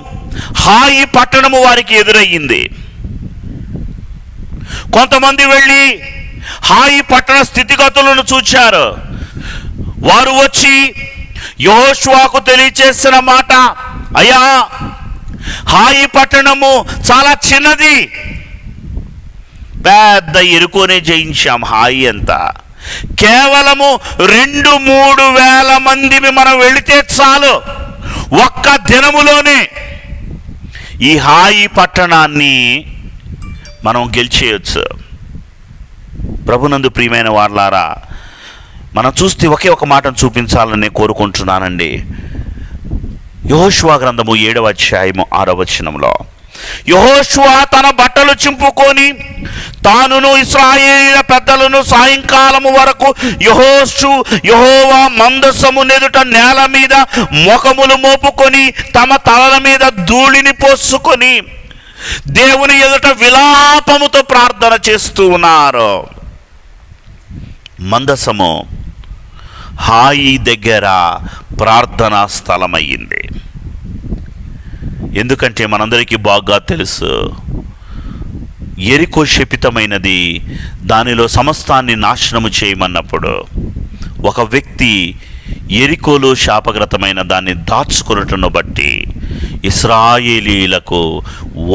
హాయి పట్టణము వారికి ఎదురయ్యింది. కొంతమంది వెళ్ళి హాయి పట్టణ స్థితిగతులను చూచారు. వారు వచ్చి యెహోషువకు తెలియచేసిన మాట, అయ్యా, హాయి పట్టణము చాలా చిన్నది, పెద్ద యెరికోనే జయించాం. హాయి అంతా కేవలము 2-3 వేల మందిని మనం వెళితే చాలు, ఒక్క దినములోనే ఈ హాయి పట్టణాన్ని మనం గెలిచేయచ్చు. ప్రభునందు ప్రియమైన వారలారా, మనం చూస్తే ఒకే ఒక మాటను చూపించాలని కోరుకుంటున్నానండి. యెహోషువ గ్రంథము 7వ అధ్యాయము 6వ వచనంలో, యెహోషువ తన బట్టలు చింపుకొని తానును ఇశ్రాయేలీయుల పెద్దలను సాయంకాలము వరకు యెహోవా మందసము నెదుట నేల మీద ముఖములు మోపుకొని తమ తలల మీద ధూళిని పోసుకొని దేవుని ఎదుట విలాపముతో ప్రార్థన చేస్తూ ఉన్నారు. మందసము హాయి దగ్గర ప్రార్థనా స్థలమయ్యింది. ఎందుకంటే మనందరికీ బాగా తెలుసు, యెరికో శపితమైనది, దానిలో సమస్తాన్ని నాశనము చేయమన్నప్పుడు ఒక వ్యక్తి యెరికోలో శాపగ్రతమైన దాన్ని దాచుకొనుటను బట్టి ఇశ్రాయేలీయులకు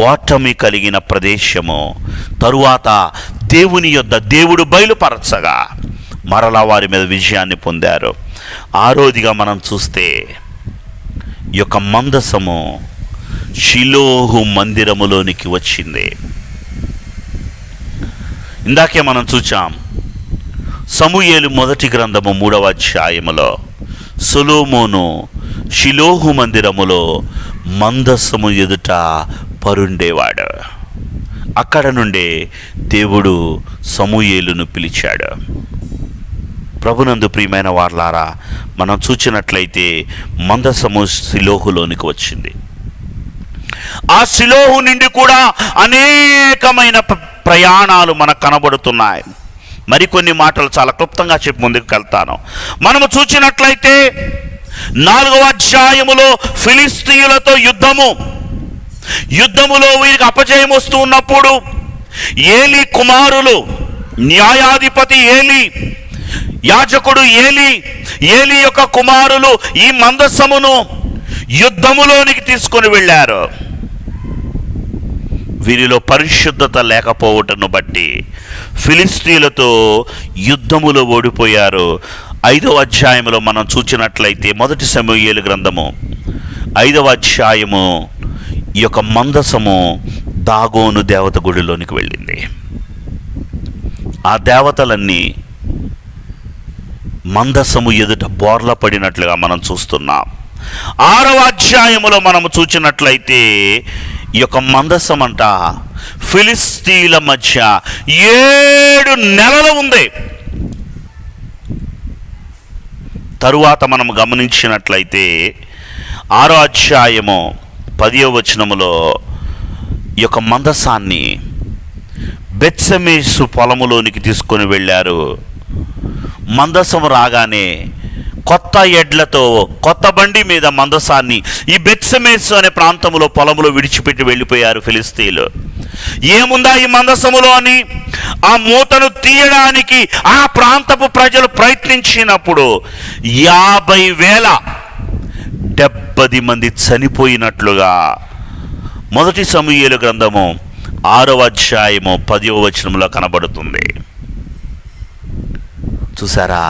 ఓటమి కలిగిన ప్రదేశము. తరువాత దేవుని యొద్ద దేవుడు బయలుపరచగా మరలా వారి మీద విజయాన్ని పొందారు. 6వదిగా మనం చూస్తే ఈ యొక్క మందసము షిలోహు మందిరములోనికి వచ్చింది. ఇందాకే మనం చూచాం, సమూయేలు మొదటి గ్రంథము 3వ అధ్యాయములో సొలొమోను షిలోహు మందిరములో మందసము ఎదుట పరుండేవాడు. అక్కడ నుండే దేవుడు సమూయేలును పిలిచాడు. ప్రభునందు ప్రియమైన వారలారా, మనం చూచినట్లయితే మందసము షిలోహులోనికి వచ్చింది. ఆ షిలోహు నుండి కూడా అనేకమైన ప్రయాణాలు మనకు కనబడుతున్నాయి. మరికొన్ని మాటలు చాలా క్లుప్తంగా చెప్పి ముందుకు వెళ్తాను. మనము చూచినట్లయితే 4వ అధ్యాయములో ఫిలిస్తీయులతో యుద్ధములో వీరికి అపజయం వస్తూ ఉన్నప్పుడు ఏలీ కుమారులు, న్యాయాధిపతి ఏలీ, యాజకుడు ఏలీ యొక్క కుమారులు ఈ మందసమును యుద్ధములోనికి తీసుకొని వెళ్ళారు. వీరిలో పరిశుద్ధత లేకపోవటను బట్టి ఫిలిస్తీయులతో యుద్ధములో ఓడిపోయారు. 5వ అధ్యాయంలో మనం చూచినట్లయితే మొదటి సమూయేలు గ్రంథము 5వ అధ్యాయము ఈ యొక్క మందసము దాగోను దేవత గుడిలోనికి వెళ్ళింది. ఆ దేవతలన్నీ మందసము ఎదుట బోర్ల పడినట్లుగా మనం చూస్తున్నాం. 6వ అధ్యాయములో మనము చూచినట్లయితే ఈ యొక్క మందసం అంట ఫిలిస్తీన్ల మధ్య 7 నెలలు ఉంది. తరువాత మనం గమనించినట్లయితే 6వ అధ్యాయము 10వ వచనములో ఈ యొక్క మందసాన్ని బెత్షెమెషు పొలములోనికి తీసుకొని వెళ్ళారు. మందసం రాగానే కొత్త ఎడ్లతో కొత్త బండి మీద మందసాన్ని ఈ బెత్షెమెషు అనే ప్రాంతంలో పొలములో విడిచిపెట్టి వెళ్ళిపోయారు ఫిలిస్తీయులు. ఏముందా ఈ మందసములో అని ఆ మూతను తీయడానికి ఆ ప్రాంతపు ప్రజలు ప్రయత్నించినప్పుడు 50,000 మంది చనిపోయినట్లుగా మొదటి సమూయేలు గ్రంథము 6వ అధ్యాయము 10వ వచనంలో కనబడుతుంది. చూసారా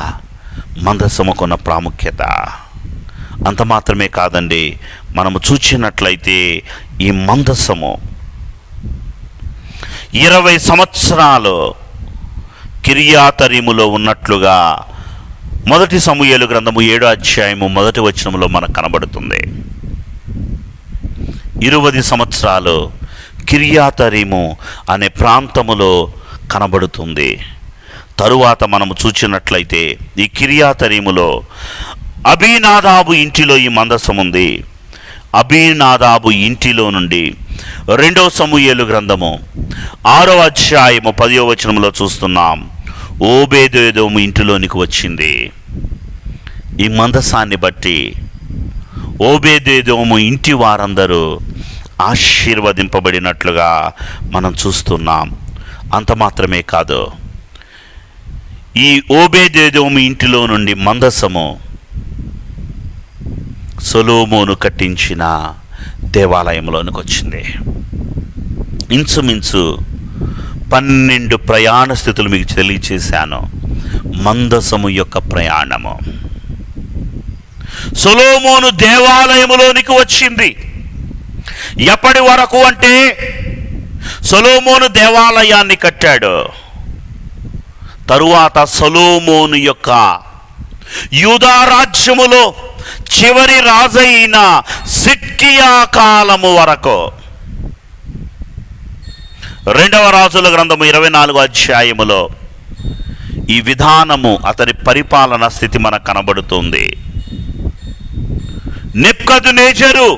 మందసముకున్న ప్రాముఖ్యత? అంత మాత్రమే కాదండి, మనము చూచినట్లయితే ఈ మందసము 20 సంవత్సరాలు కిర్యాతరీములో ఉన్నట్లుగా మొదటి సమూయేలు గ్రంథము 7వ అధ్యాయము 1వ వచనంలో మనకు కనబడుతుంది. 20 సంవత్సరాలు కిర్యాతరీము అనే ప్రాంతములో కనబడుతుంది. తరువాత మనము చూచినట్లయితే ఈ కిర్యాతరీములో అబీనాదాబు ఇంటిలో ఈ మందసం ఉంది. అబీనాదాబు ఇంటిలో నుండి 2వ సమూయేలు గ్రంథము 6వ అధ్యాయము 10వ వచనంలో చూస్తున్నాం, ఓబేదెదోము ఇంటిలోనికి వచ్చింది. ఈ మందసాన్ని బట్టి ఓబేదెదోము ఇంటి వారందరూ ఆశీర్వదింపబడినట్లుగా మనం చూస్తున్నాం. అంత మాత్రమే కాదు, ఈ ఓబేదెదోము ఇంటిలో నుండి మందసము సొలొమోను కట్టించిన దేవాలయంలోనికి వచ్చింది. ఇంచుమించు 12 ప్రయాణ స్థితులు మీకు తెలియచేశాను. మందసము యొక్క ప్రయాణము సొలొమోను దేవాలయములోనికి వచ్చింది. ఎప్పటి వరకు అంటే సొలొమోను దేవాలయాన్ని కట్టాడు. తరువాత సొలొమోను యొక్క యూదా రాజ్యములో చివరి రాజైన సిద్కియా కాలము వరకు 2వ రాజుల గ్రంథము 24వ అధ్యాయములో ఈ విధానము అతని పరిపాలన స్థితి మనకు కనబడుతుంది. నెబ్కద్నెజరు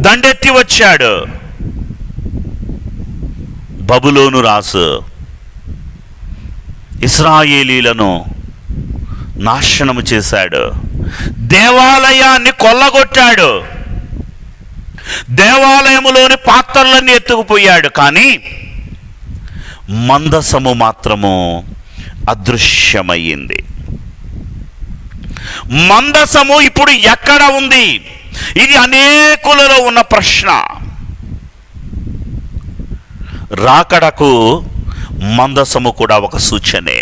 దండెత్తి వచ్చాడు. బబులోను రాజు ఇశ్రాయేలీలను నాశనము చేశాడు. దేవాలయాన్ని కొల్లగొట్టాడు. దేవాలయములోని పాత్రలన్నీ ఎత్తుకుపోయాడు. కానీ మందసము మాత్రము అదృశ్యమయ్యింది. మందసము ఇప్పుడు ఎక్కడ ఉంది? ఇది అనేకులలో ఉన్న ప్రశ్న. రాకడకు మందసము కూడా ఒక సూచనే.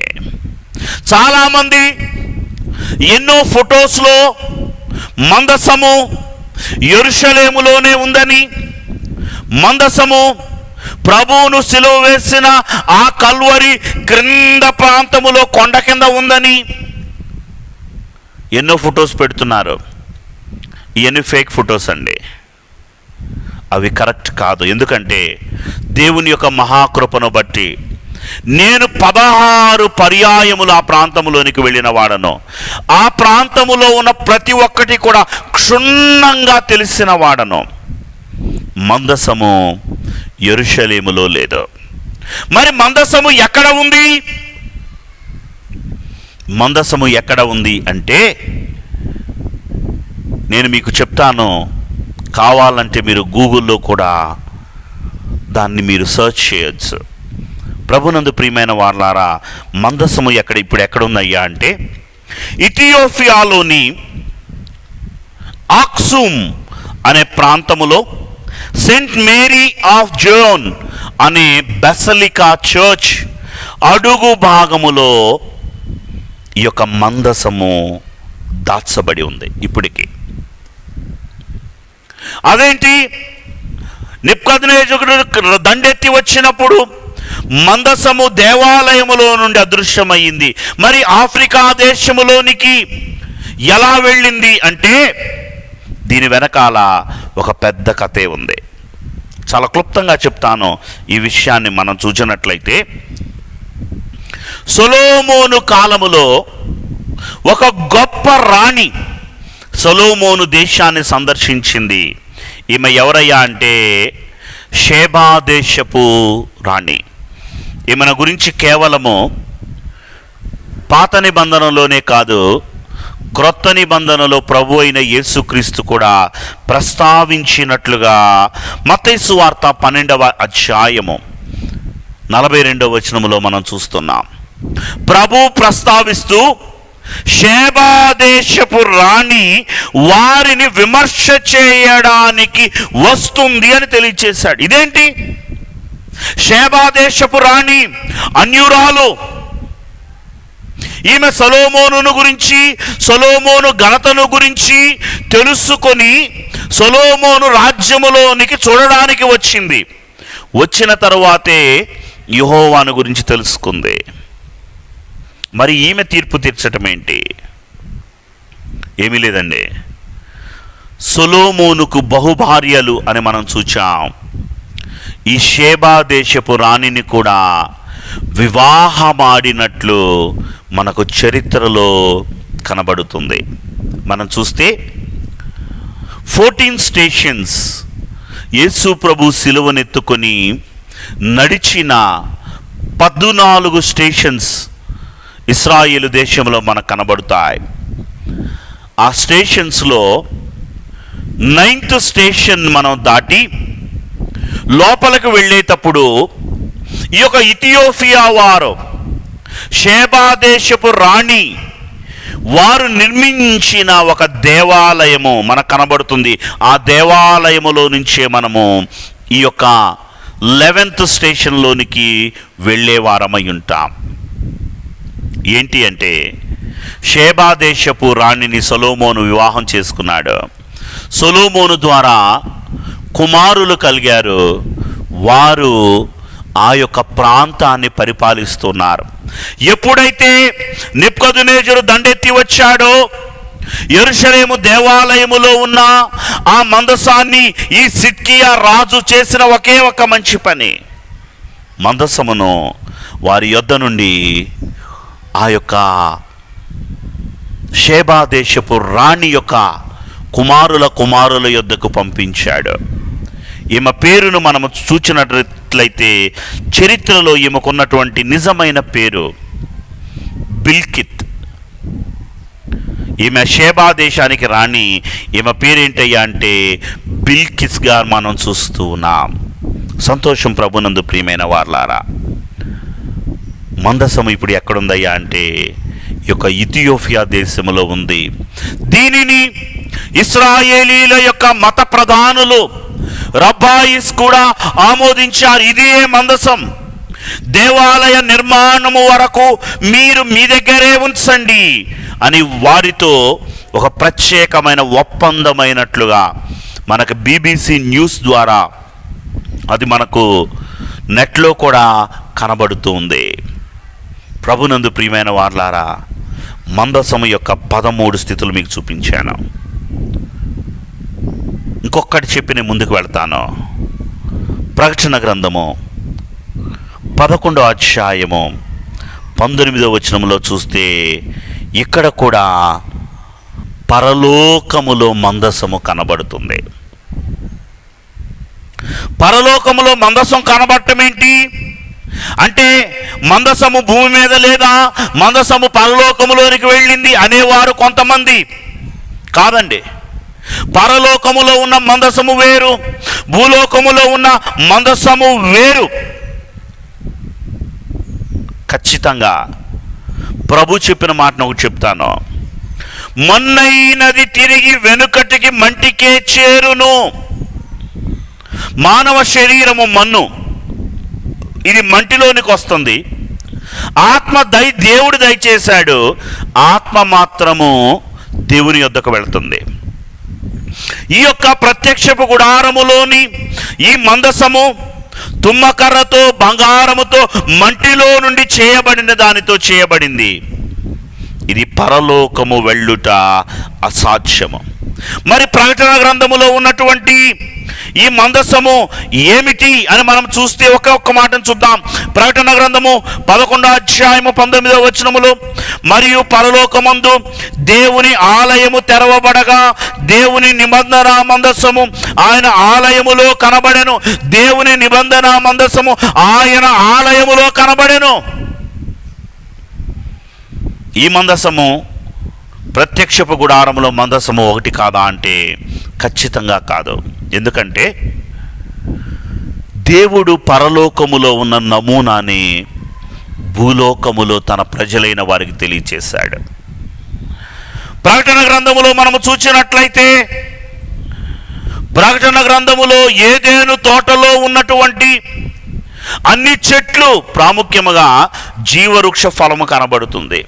చాలామంది ఎన్నో ఫొటోస్లో మందసము యెరూషలేములోనే ఉందని, మందసము ప్రభువును సిలువ వేసిన ఆ కల్వరి క్రింద ప్రాంతములో కొండ కింద ఉందని ఎన్నో ఫొటోస్ పెడుతున్నారు. ఇవన్నీ ఫేక్ ఫొటోస్ అండి, అవి కరెక్ట్ కాదు. ఎందుకంటే దేవుని యొక్క మహాకృపను బట్టి నేను 16 పర్యాయములు ఆ ప్రాంతములోనికి వెళ్ళిన వాడను. ఆ ప్రాంతములో ఉన్న ప్రతి ఒక్కటి కూడా క్షుణ్ణంగా తెలిసిన వాడను. మందసము యెరూషలేములో లేదు. మరి మందసము ఎక్కడ ఉంది? మందసము ఎక్కడ ఉంది అంటే నేను మీకు చెప్తాను. కావాలంటే మీరు గూగుల్లో కూడా దాన్ని మీరు సర్చ్ చేయొచ్చు. ప్రభునందు ప్రియమైన వారలారా, మందసము ఇప్పుడు ఎక్కడుందయ్యా అంటే ఇథియోపియాలోని ఆక్సూమ్ అనే ప్రాంతములో సెయింట్ మేరీ ఆఫ్ జోన్ అనే బెసలికా చర్చ్ అడుగు భాగములో ఈ యొక్క మందసము దాచబడి ఉంది ఇప్పటికీ. అదేంటి, నెబుకద్నెజరు దండెత్తి వచ్చినప్పుడు మందసము దేవాలయములో నుండి అదృశ్యమైంది. మరి ఆఫ్రికా దేశములోనికి ఎలా వెళ్ళింది అంటే దీని వెనకాల ఒక పెద్ద కథే ఉంది. చాలా క్లుప్తంగా చెప్తాను. ఈ విషయాన్ని మనం చూసినట్లయితే సొలొమోను కాలములో ఒక గొప్ప రాణి సొలొమోను దేశాన్ని సందర్శించింది. ఈమె ఎవరయ్యా అంటే షేబా దేశపు రాణి. ఈమెను గురించి కేవలము పాత నిబంధనలోనే కాదు, క్రొత్త నిబంధనలో ప్రభు అయిన యేసుక్రీస్తు కూడా ప్రస్తావించినట్లుగా మత్తయి సువార్త 12వ అధ్యాయము 42వ వచనములో మనం చూస్తున్నాం. ప్రభు ప్రస్తావిస్తూ షేబా దేశపు రాణి వారిని విమర్శ చేయడానికి వస్తుంది అని తెలియచేశాడు. ఇదేంటి, షేబా దేశపు రాణి అన్యురాలు. ఈమె సొలొమోనును గురించి, సొలొమోను ఘనతను గురించి తెలుసుకొని సొలొమోను రాజ్యములోనికి చూడడానికి వచ్చింది. వచ్చిన తరువాతే యెహోవాను గురించి తెలుసుకుంది. మరి ఈమె తీర్పు తీర్చటం ఏంటి? ఏమీ లేదండి. సొలొమోనుకు బహుభార్యలు అని మనం చూచాం. ఈ షేబా దేశపు రాణిని కూడా వివాహమాడినట్లు మనకు చరిత్రలో కనబడుతుంది. మనం చూస్తే 14 స్టేషన్స్ యేసు ప్రభు సిలువనెత్తుకొని నడిచిన 14 స్టేషన్స్ ఇశ్రాయేలు దేశంలో మనకు కనబడతాయి. ఆ స్టేషన్స్లో 9th స్టేషన్ మనం దాటి లోపలికి వెళ్ళేటప్పుడు ఈ యొక్క ఇథియోపియా వారు, షేబా దేశపు రాణి వారు నిర్మించిన ఒక దేవాలయము మనకు కనబడుతుంది. ఆ దేవాలయములో నుంచే మనము ఈ యొక్క 11th స్టేషన్లోనికి వెళ్ళేవారమై ఉంటాం. ఏంటి అంటే షేబా దేశపు రాణిని సొలొమోను వివాహం చేసుకున్నాడు. సొలొమోను ద్వారా కుమారులు కలిగారు. వారు ఆ యొక్క ప్రాంతాన్ని పరిపాలిస్తున్నారు. ఎప్పుడైతే నెబుకద్నెజరు దండెత్తి వచ్చాడో యెరూషలేము దేవాలయములో ఉన్న ఆ మందసాన్ని ఈ సిద్కియా రాజు చేసిన ఒకే ఒక మంచి పని, మందసమును వారి యొద్ద నుండి ఆ యొక్క షేబా దేశపు రాణి యొక్క కుమారుల యొద్దకు పంపించాడు. ఈమె పేరును మనము చూచినట్లయితే చరిత్రలో ఈమెకున్నటువంటి నిజమైన పేరు బిల్కిత్. ఈమె షేబా దేశానికి రాణి. ఈమె పేరేంటయ్యా అంటే బిల్కిస్గా మనం చూస్తూ ఉన్నాం. సంతోషం ప్రభునందు ప్రియమైన వారలారా. మందసము ఇప్పుడు ఎక్కడుందయ్యా అంటే ఈ యొక్క ఇథియోపియా దేశంలో ఉంది. దీనిని ఇశ్రాయేలీల యొక్క మత ప్రధానులు రబ్బాయిస్ కూడా ఆమోదించారు. ఇదే మందసం, దేవాలయ నిర్మాణము వరకు మీరు మీ దగ్గరే ఉంచండి అని వారితో ఒక ప్రత్యేకమైన ఒప్పందమైనట్లుగా మనకు BBC న్యూస్ ద్వారా అది మనకు నెట్లో కూడా కనబడుతూ ఉంది. ప్రభునందు ప్రియమైన వారలారా, మందసము యొక్క 13 స్థితులు మీకు చూపించాను. ఇంకొకటి చెప్పి నేను ముందుకు వెళ్తాను. ప్రకటన గ్రంథము 11వ అధ్యాయము 19వ వచనంలో చూస్తే ఇక్కడ కూడా పరలోకములో మందసము కనబడుతుంది. పరలోకములో మందసం కనబడటం ఏంటి అంటే, మందసము భూమి మీద లేదా, మందసము పరలోకములోనికి వెళ్ళింది అనేవారు కొంతమంది. కాదండి, పరలోకములో ఉన్న మందసము వేరు, భూలోకములో ఉన్న మందసము వేరు. ఖచ్చితంగా ప్రభు చెప్పిన మాటను ఒకటి చెప్తాను. మన్నైనది తిరిగి వెనుకటికి మంటికే చేరును. మానవ శరీరము మన్ను, ఇది మంటిలోనికి వస్తుంది. ఆత్మ దేవుడు దయచేశాడు, ఆత్మ మాత్రము దేవుని యొద్దకు వెళుతుంది. ఈ యొక్క ప్రత్యక్షపు గుడారములోని ఈ మందసము తుమ్మకర్రతో బంగారముతో మంటిలో నుండి చేయబడిన దానితో చేయబడింది. ఇది పరలోకము వెళ్ళుట అసాధ్యము. మరి ప్రకటన గ్రంథములో ఉన్నటువంటి ఈ మందసము ఏమిటి అని మనం చూస్తే ఒక్క మాటను చూద్దాం. ప్రకటన గ్రంథము 11వ అధ్యాయము 19వ వచనములో, మరియు పరలోకమందు దేవుని ఆలయము తెరవబడగా దేవుని నిబంధన మందసము ఆయన ఆలయములో కనబడెను. దేవుని నిబంధన మందసము ఆయన ఆలయములో కనబడెను. ఈ మందసము ప్రత్యక్షపు గుడారములో మందసము ఒకటి కాదా అంటే ఖచ్చితంగా కాదు. ఎందుకంటే దేవుడు పరలోకములో ఉన్న నమూనాని భూలోకములో తన ప్రజలైన వారికి తెలియచేశాడు. ప్రకటన గ్రంథములో మనము చూసినట్లయితే, ప్రకటన గ్రంథములో ఏదెను తోటలో ఉన్నటువంటి అన్ని చెట్లు, ప్రాముఖ్యముగా జీవవృక్ష ఫలము కనబడుతుంది.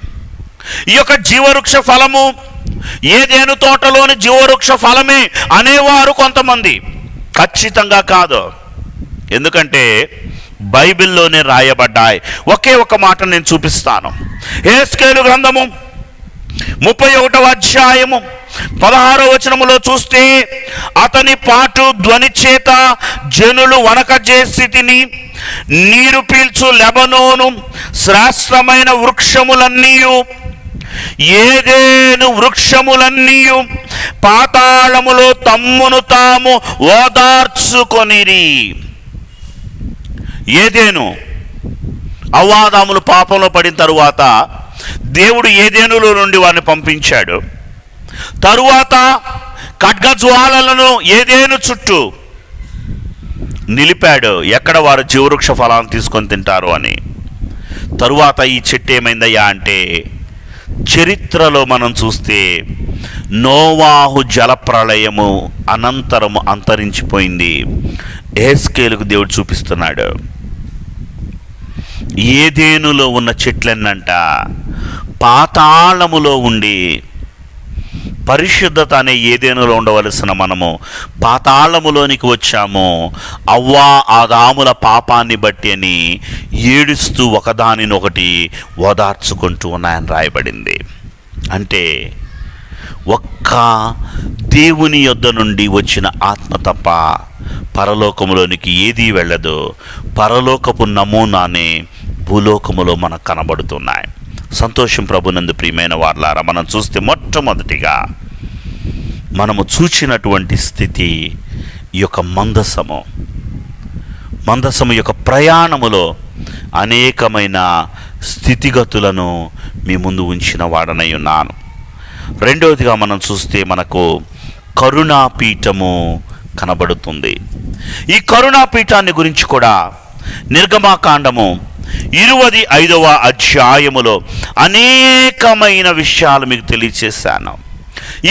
ఈ యొక్క జీవవృక్ష ఫలము ఏదెను తోటలోని జీవవృక్ష ఫలమే అనేవారు కొంతమంది. ఖచ్చితంగా కాదు. ఎందుకంటే బైబిల్లోనే రాయబడ్డాయి. ఒకే ఒక మాట నేను చూపిస్తాను. యెహెజ్కేలు గ్రంథము 31వ అధ్యాయము 16వ వచనములో చూస్తే, అతని పాటు ధ్వని చేత జనులు వణకజేసి తిని, నీరు పీల్చు లెబనోను శ్రేష్టమైన వృక్షములన్నీయు, ఏదెను వృక్షములన్నీయు పాతాళములో తమ్మును తాము ఓదార్చుకొనిరి. ఏదెను, అవ్వాదాములు పాపంలో పడిన తరువాత దేవుడు ఏదెనులో నుండి వారిని పంపించాడు. తరువాత ఖడ్గజ్వాలలను ఏదెను చుట్టూ నిలిపాడు, ఎక్కడ వారు జీవవృక్ష ఫలాన్ని తీసుకొని తింటారు అని. తరువాత ఈ చెట్టు ఏమైందయ్యా అంటే, చరిత్రలో మనం చూస్తే నోవాహు జలప్రళయము అనంతరము అంతరించిపోయింది. యెహెజ్కేలుకు దేవుడు చూపిస్తున్నాడు. ఏదెనులో ఉన్న చెట్లన్నంట పాతాళములో ఉండి, పరిశుద్ధత అనే ఏదెనులో ఉండవలసిన మనము పాతాళములోనికి వచ్చాము. అవ్వా ఆదాముల పాపాన్ని బట్టి అని ఏడుస్తూ ఒకదానినొకటి ఓదార్చుకుంటూ ఉన్నాయని రాయబడింది. అంటే ఒక్క దేవుని యొద్ద నుండి వచ్చిన ఆత్మ తప్ప పరలోకములోనికి ఏదీ వెళ్ళదు. పరలోకపు నమూనానే భూలోకములో మనకు కనబడుతున్నాయి. సంతోషం ప్రభునందు ప్రియమైన వారలారా, మనం చూస్తే మొట్టమొదటిగా మనము చూచినటువంటి స్థితి ఈ యొక్క మందసము యొక్క ప్రయాణములో అనేకమైన స్థితిగతులను మీ ముందు ఉంచిన వాడనై ఉన్నాను. రెండవదిగా మనం చూస్తే మనకు కరుణాపీఠము కనబడుతుంది. ఈ కరుణాపీఠాన్ని గురించి కూడా నిర్గమాకాండము 25వ అధ్యాయములో అనేకమైన విషయాలు మీకు తెలియచేశాను.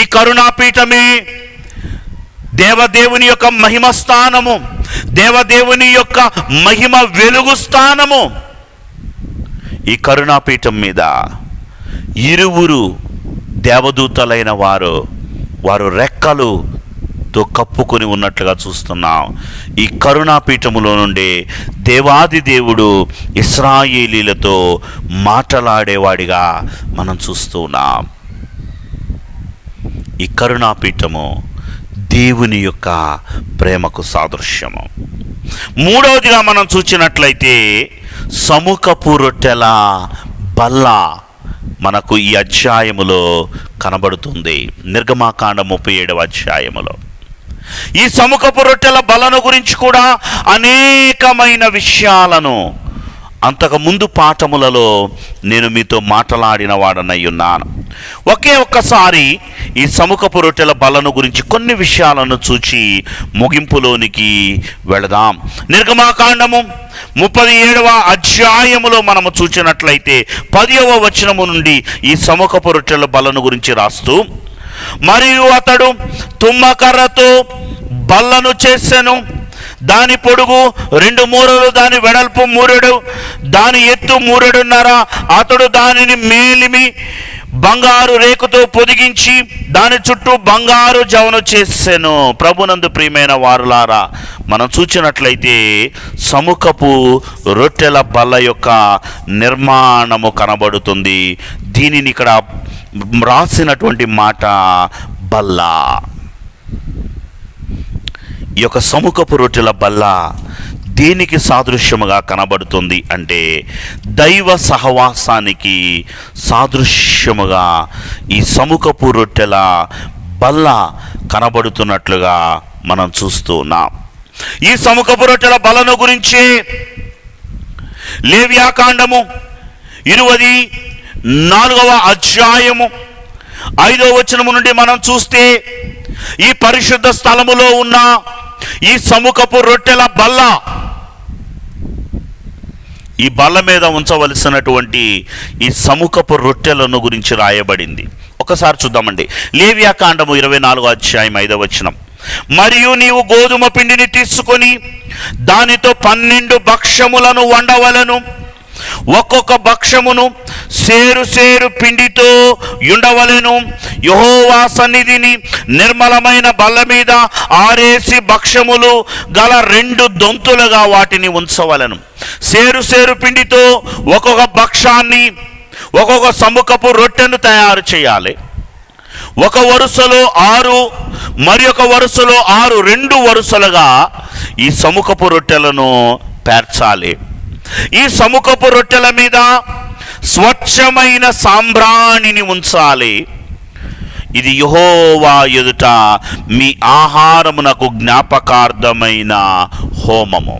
ఈ కరుణాపీఠమే దేవదేవుని యొక్క మహిమ స్థానము, దేవదేవుని యొక్క మహిమ వెలుగు స్థానము. ఈ కరుణాపీఠం మీద ఇరువురు దేవదూతలైన వారు రెక్కలు తో కప్పుకొని ఉన్నట్లుగా చూస్తున్నాం. ఈ కరుణాపీఠములో నుండే దేవాది దేవుడు ఇశ్రాయేలీలతో మాట్లాడేవాడిగా మనం చూస్తూ ఉన్నాం. ఈ కరుణాపీఠము దేవుని యొక్క ప్రేమకు సాదృశ్యము. మూడవదిగా మనం చూసినట్లయితే సముఖపు రొట్టెల బల్ల మనకు ఈ అధ్యాయములో కనబడుతుంది. నిర్గమాకాండం 37వ అధ్యాయములో ఈ సముఖపు రొట్టెల బలను గురించి కూడా అనేకమైన విషయాలను అంతకు ముందు పాఠములలో నేను మీతో మాట్లాడిన వాడనై ఉన్నాను. ఒక్కసారి ఈ సముఖపు రొట్టెల బలను గురించి కొన్ని విషయాలను చూచి ముగింపులోనికి వెళదాం. నిర్గమాకాండము 37వ అధ్యాయములో మనము చూసినట్లయితే 10వ వచనము నుండి ఈ సముఖపు రొట్టెల బలను గురించి రాస్తూ, మరియు అతడు తుమ్మకర్రతో బల్లను చేసెను. దాని పొడుగు 2 మూరలు, దాని వెడల్పు 3 దాని ఎత్తు 3.5. అతడు దానిని మేలిమి బంగారు రేకుతో పొదిగించి దాని చుట్టూ బంగారు జవను చేసెను. ప్రభునందు ప్రియమైన వారులారా, మనం చూచినట్లయితే సముఖపు రొట్టెల బల్ల యొక్క నిర్మాణము కనబడుతుంది. దీనిని ఇక్కడ రాసినటువంటి మాట బల్ల. ఈ యొక్క సముఖపు రొట్టెల బల్ల దేనికి సాదృశ్యముగా కనబడుతుంది అంటే దైవ సహవాసానికి సాదృశ్యముగా ఈ సముఖపు రొట్టెల బల్ల కనబడుతున్నట్లుగా మనం చూస్తూ ఉన్నాం. ఈ సముఖపు రొట్టెల బలను గురించి లేవ్యాకాండము 24వ అధ్యాయము 5వ వచనము నుండి మనం చూస్తే ఈ పరిశుద్ధ స్థలములో ఉన్న ఈ సముఖపు రొట్టెల బల్ల, ఈ బల్ల మీద ఉంచవలసినటువంటి ఈ సముఖపు రొట్టెలను గురించి రాయబడింది. ఒకసారి చూద్దామండి. లేవ్యాకాండము 24వ అధ్యాయం 5వ వచనం. మరియు నీవు గోధుమ పిండిని తీసుకొని దానితో 12 భక్ష్యములను వండవలను. ఒక్కొక్క భక్ష్యమును సేరు పిండితో ఉండవలెను. యెహోవా సన్నిధిని నిర్మలమైన బల్ల మీద ఆరేసి భక్ష్యములు గల 2 దొంతులుగా వాటిని ఉంచవలెను. సేరు పిండితో ఒక్కొక్క భక్ష్యాన్ని, ఒక్కొక్క సముఖపు రొట్టెను తయారు చేయాలి. ఒక వరుసలో 6, మరి ఒక వరుసలో 6, 2 వరుసలుగా ఈ సముఖపు రొట్టెలను పేర్చాలి. ఈ సముఖపు రొట్టెల మీద స్వచ్ఛమైన సాంబ్రాణిని ఉంచాలి. ఇది యెహోవా ఎదుట మీ ఆహారమునకు జ్ఞాపకార్థమైన హోమము.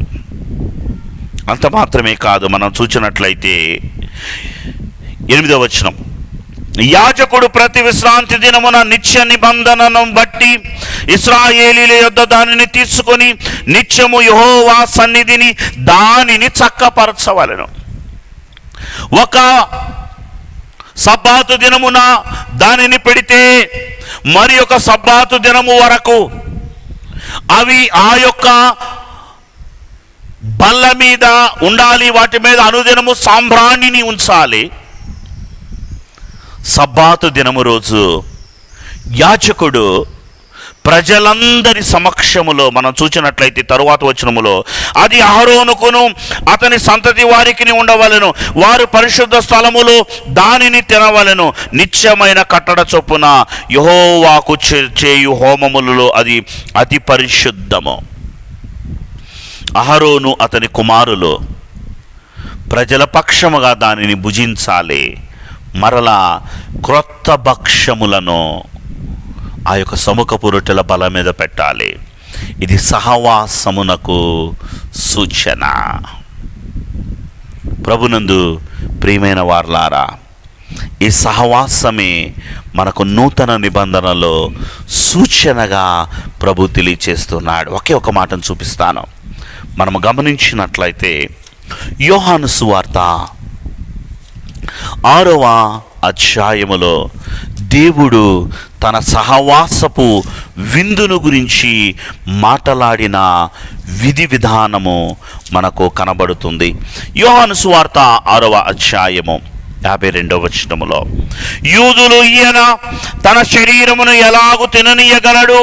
అంత మాత్రమే కాదు, మనం చూసినట్లయితే 8వ వచనం. యాజకుడు ప్రతి విశ్రాంతి దినమున నిత్య నిబంధనను బట్టి ఇశ్రాయేలీల యొద్ద దానిని తీసుకొని నిత్యము యెహోవా సన్నిధిని దానిని చక్కపరచవలెను. ఒక సబ్బాతు దినమున దానిని పెడితే మరి ఒక సబ్బాతు దినము వరకు అవి ఆ యొక్క బల్ల మీద ఉండాలి. వాటి మీద అనుదినము సాంబ్రాణిని ఉంచాలి. సబ్బాతు దినము రోజు యాజకుడు ప్రజలందరి సమక్షములో మనం చూసినట్లయితే తరువాత వచనములో, అది అహరోనుకును అతని సంతతి వారికి ఉండవలెను. వారు పరిశుద్ధ స్థలములో దానిని తినవలెను. నిత్యమైన కట్టడ చొప్పున యెహోవాకు చేయు హోమములలో అది అతి పరిశుద్ధము. అహరోను అతని కుమారులు ప్రజల పక్షముగా దానిని భుజించాలి. మరలా క్రొత్త భక్ష్యములను ఆ యొక్క సముఖపు రొట్టెల బల మీద పెట్టాలి. ఇది సహవాసమునకు సూచన. ప్రభునందు ప్రియమైన వారలారా, ఈ సహవాసమే మనకు నూతన నిబంధనలో సూచనగా ప్రభు తెలియచేస్తున్నాడు. ఒక మాటను చూపిస్తాను. మనము గమనించినట్లయితే యోహాను సువార్త 6వ అధ్యాయములో దేవుడు తన సహవాసపు విందును గురించి మాట్లాడిన విధి విధానము మనకు కనబడుతుంది. యోహాను సువార్త 6వ అధ్యాయము 52వ వచనములో యూదులు ఈయన తన శరీరమును ఎలాగు తిననీయగలడు,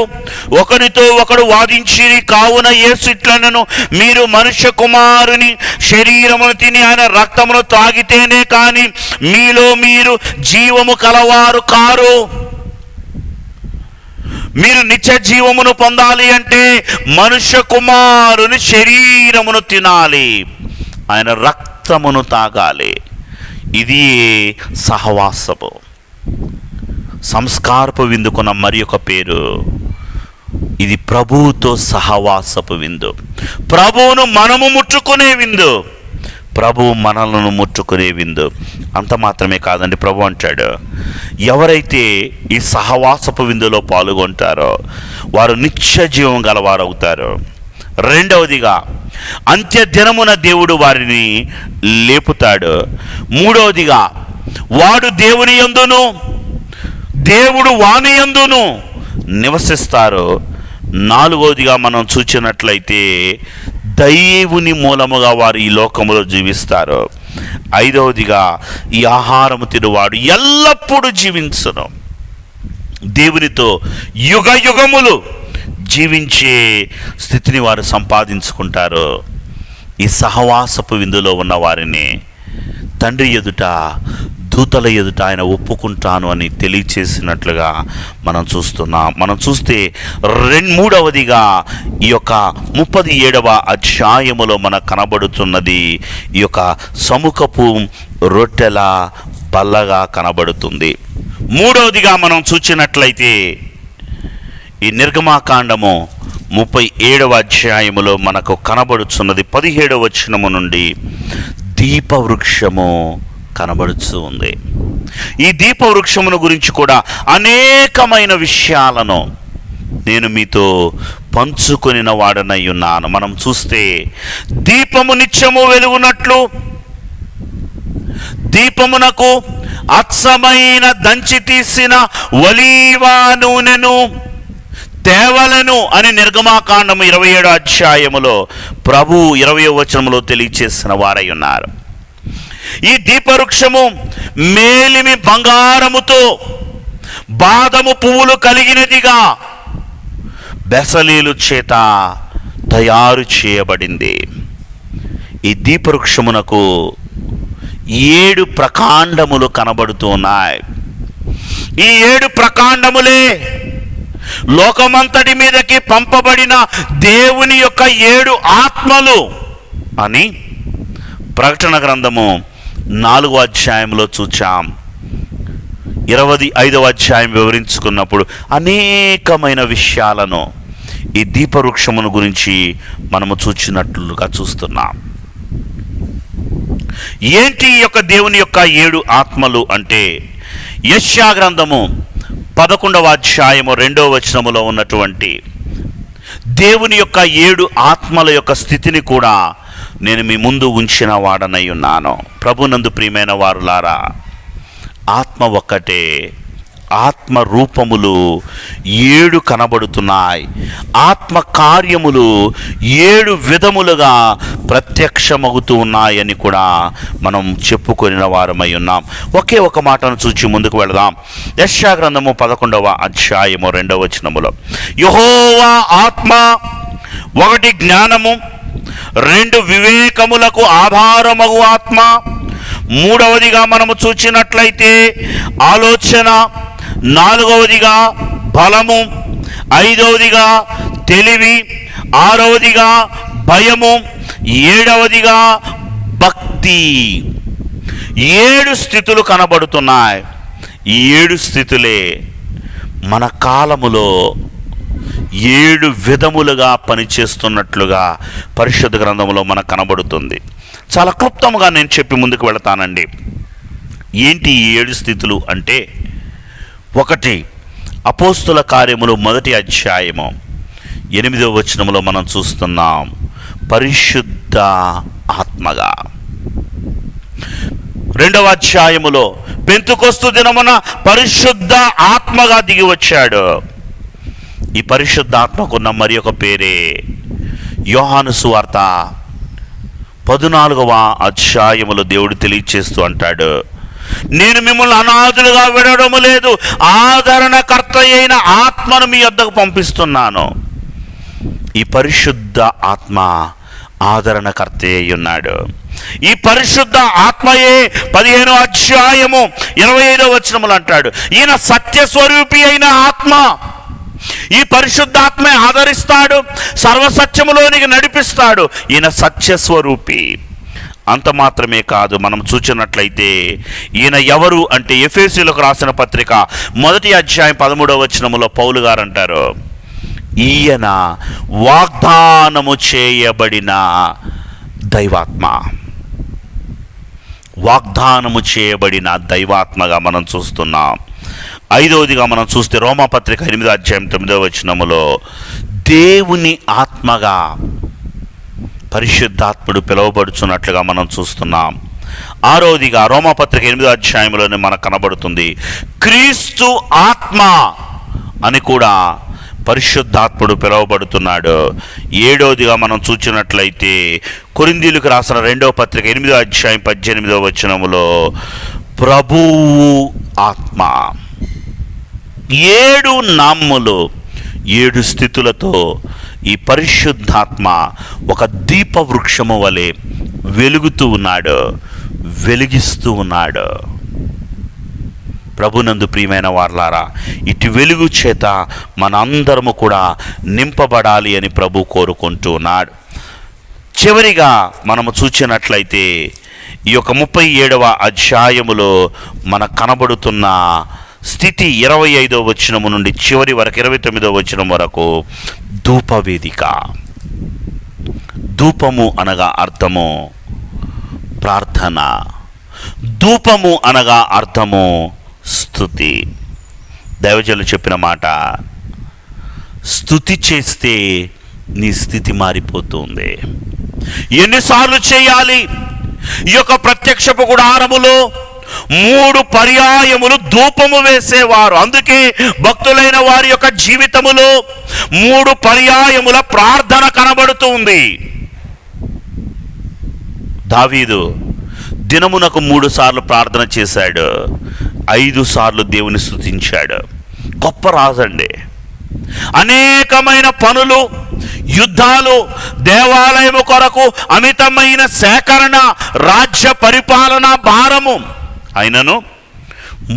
ఒకరితో ఒకడు వాదించిరి. కావున యేసు ఇట్లనెను, మీరు మనుష్య కుమారుని శరీరమును తిని ఆయన రక్తమును తాగితేనే కాని మీలో మీరు జీవము కలవారు కారు. మీరు నిత్య జీవమును పొందాలి అంటే మనుష్య కుమారుని శరీరమును తినాలి, ఆయన రక్తమును తాగాలి. ఇది సహవాసము. సంస్కారపు విందుకున్న మరి ఒక పేరు ఇది ప్రభువుతో సహవాసపు విందు. ప్రభువును మనము ముట్టుకునే విందు, ప్రభువు మనలను ముట్టుకునే విందు. అంత మాత్రమే కాదండి, ప్రభు అంటాడు, ఎవరైతే ఈ సహవాసపు విందులో పాల్గొంటారో వారు నిత్య జీవం గలవారు అవుతారు. రెండవదిగా అంత్యదినమున దేవుడు వారిని లేపుతాడు. మూడవదిగా వాడు దేవుని యందును దేవుడు వాని యందును నివసిస్తారు. నాలుగవదిగా మనం చూచినట్లయితే దైవుని మూలముగా వారు ఈ లోకములో జీవిస్తారు. ఐదవదిగా ఈ ఆహారము తినువాడు ఎల్లప్పుడూ జీవించును, దేవునితో యుగ యుగములు జీవించే స్థితిని వారు సంపాదించుకుంటారు. ఈ సహవాసపు విందులో ఉన్న వారిని తండ్రి ఎదుట, దూతల ఎదుట ఆయన ఒప్పుకుంటాను అని తెలియచేసినట్లుగా మనం చూస్తున్నాం. మనం చూస్తే మూడవదిగా ఈ యొక్క 37వ అధ్యాయములో మనకు కనబడుతున్నది ఈ యొక్క సముఖపు రొట్టెల బల్లగా కనబడుతుంది. మూడవదిగా మనం చూచినట్లయితే ఈ నిర్గమాకాండము 37వ అధ్యాయములో మనకు కనబడుచున్నది 17వ వచనము నుండి దీపవృక్షము కనబడుతూ ఉంది. ఈ దీపవృక్షమును గురించి కూడా అనేకమైన విషయాలను నేను మీతో పంచుకొనిన వాడనై ఉన్నాను. మనం చూస్తే దీపము నిత్యము వెలుగునట్లు దీపమునకు అచ్చమైన దంచి తీసిన ఒలీవ నూనెను తేవలను అని నిర్గమాకాండము 27వ అధ్యాయములో ప్రభు 20వ వచనములో తెలియచేసిన వారై ఉన్నారు. ఈ దీపవృక్షము మేలిమి బంగారముతో బాదము పువ్వులు కలిగినదిగా బెసలేలు చేత తయారు చేయబడింది. ఈ దీపవృక్షమునకు 7 ప్రకాండములు కనబడుతూ ఉన్నాయి. ఈ 7 ప్రకాండములే లోకమంతటి మీదకి పంపబడిన దేవుని యొక్క 7 ఆత్మలు అని ప్రకటన గ్రంథము 4వ అధ్యాయంలో చూచాం. 25వ అధ్యాయం వివరించుకున్నప్పుడు అనేకమైన విషయాలను ఈ దీపవృక్షమును గురించి మనము చూచినట్లుగా చూస్తున్నాం. ఏంటి ఈ యొక్క దేవుని యొక్క 7 ఆత్మలు అంటే, యెషయా గ్రంథము 11వ అధ్యాయము 2వ వచనములో ఉన్నటువంటి దేవుని యొక్క 7 ఆత్మల యొక్క స్థితిని కూడా నేను మీ ముందు ఉంచిన వాడనై ఉన్నాను. ప్రభునందు ప్రియమైన వారులారా, ఆత్మ ఒక్కటే, ఆత్మ రూపములు 7 కనబడుతున్నాయి. ఆత్మ కార్యములు 7 విధములుగా ప్రత్యక్షమవుతూ ఉన్నాయని కూడా మనం చెప్పుకొనిన వారమై ఉన్నాం. ఒకే ఒక మాటను చూచి ముందుకు వెళదాం. యెషయా గ్రంథము 11వ అధ్యాయము 2వ వచనములో యెహోవా ఆత్మ 1 జ్ఞానము, 2 వివేకములకు ఆధారమగు ఆత్మ, 3వదిగా మనము చూచినట్లయితే ఆలోచన, 4వదిగా బలము, 5వదిగా తెలివి, 6వదిగా భయము, 7వదిగా భక్తి. 7 స్థితులు కనబడుతున్నాయి. ఈ 7 స్థితులే మన కాలములో 7 విధములుగా పనిచేస్తున్నట్లుగా పరిశుద్ధ గ్రంథంలో మనకు కనబడుతుంది. చాలా క్లుప్తంగా నేను చెప్పి ముందుకు వెళతానండి. ఏంటి ఈ 7 స్థితులు అంటే, 1 అపోస్తుల కార్యములు 1వ అధ్యాయము 8వ వచనములో మనం చూస్తున్నాం, పరిశుద్ధ ఆత్మగా. 2వ అధ్యాయములో పెంతెకొస్తు దినమున పరిశుద్ధ ఆత్మగా దిగి వచ్చాడు. ఈ పరిశుద్ధాత్మకున్న మరి ఒక పేరే యోహాను సువార్త 14వ అధ్యాయములో దేవుడు తెలియచేస్తూ అంటాడు, నేను మిమ్మల్ని అనాథులుగా విడవడము లేదు, ఆదరణకర్త అయిన ఆత్మను మీ వద్దకు పంపిస్తున్నాను. ఈ పరిశుద్ధ ఆత్మ ఆదరణకర్త అయి ఉన్నాడు. ఈ పరిశుద్ధ ఆత్మయే 15వ అధ్యాయము 25వ వచనములు అంటాడు, ఈయన సత్యస్వరూపి అయిన ఆత్మ. ఈ పరిశుద్ధాత్మే ఆదరిస్తాడు, సర్వసత్యములోనికి నడిపిస్తాడు. ఈయన సత్యస్వరూపి. అంత మాత్రమే కాదు, మనం చూచినట్లయితే ఈయన ఎవరు అంటే ఎఫెసీయులకు రాసిన పత్రిక 1వ అధ్యాయం 13వ వచనములో పౌలు గారు అంటారు, ఈయన వాగ్దానము చేయబడిన దైవాత్మ. వాగ్దానము చేయబడిన దైవాత్మగా మనం చూస్తున్నాం. 5వదిగా మనం చూస్తే రోమాపత్రిక 8వ అధ్యాయం 9వ వచనములో దేవుని ఆత్మగా పరిశుద్ధాత్ముడు పిలువబడుచున్నట్లుగా మనం చూస్తున్నాం. 6వదిగా రోమాపత్రిక 8వ అధ్యాయంలోనే మనకు కనబడుతుంది క్రీస్తు ఆత్మ అని కూడా పరిశుద్ధాత్ముడు పిలువబడుతున్నాడు. 7వదిగా మనం చూచినట్లయితే కొరింథీయులకు రాసిన 2వ పత్రిక 8వ అధ్యాయం 18వ వచనములో ప్రభువు ఆత్మ. 7 నామములు 7 స్థితులతో ఈ పరిశుద్ధాత్మ ఒక దీపవృక్షము వలె వెలుగుతూ ఉన్నాడు, వెలిగిస్తూ ఉన్నాడు. ప్రభునందు ప్రియమైన వారలారా, ఇటు వెలుగు చేత మనందరము కూడా నింపబడాలి అని ప్రభు కోరుకుంటూ ఉన్నాడు. చివరిగా మనము చూచినట్లయితే ఈ యొక్క 37వ అధ్యాయములో మనకు కనబడుతున్న స్థితి 25వ వచనము నుండి చివరి వరకు 29వ వచనం వరకు ధూపవేదిక. ధూపము అనగా అర్థము ప్రార్థన, ధూపము అనగా అర్థము స్తుతి. దైవజనులు చెప్పిన మాట, స్తుతి చేస్తే నీ స్థితి మారిపోతుంది. ఎన్నిసార్లు చేయాలి? ఈ యొక్క ప్రత్యక్షపు గుడారములో 3 పర్యాయములు ధూపము వేసేవారు. అందుకే భక్తులైన వారి యొక్క జీవితములో 3 పర్యాయముల ప్రార్థన కనబడుతుంది. దావీదు దినమునకు 3 సార్లు ప్రార్థన చేశాడు, 5 సార్లు దేవుని స్తుతించాడు. గొప్ప రాజండి. అనేకమైన పనులు, యుద్ధాలు, దేవాలయము కొరకు అమితమైన సేకరణ, రాజ్య పరిపాలన భారము. అయినను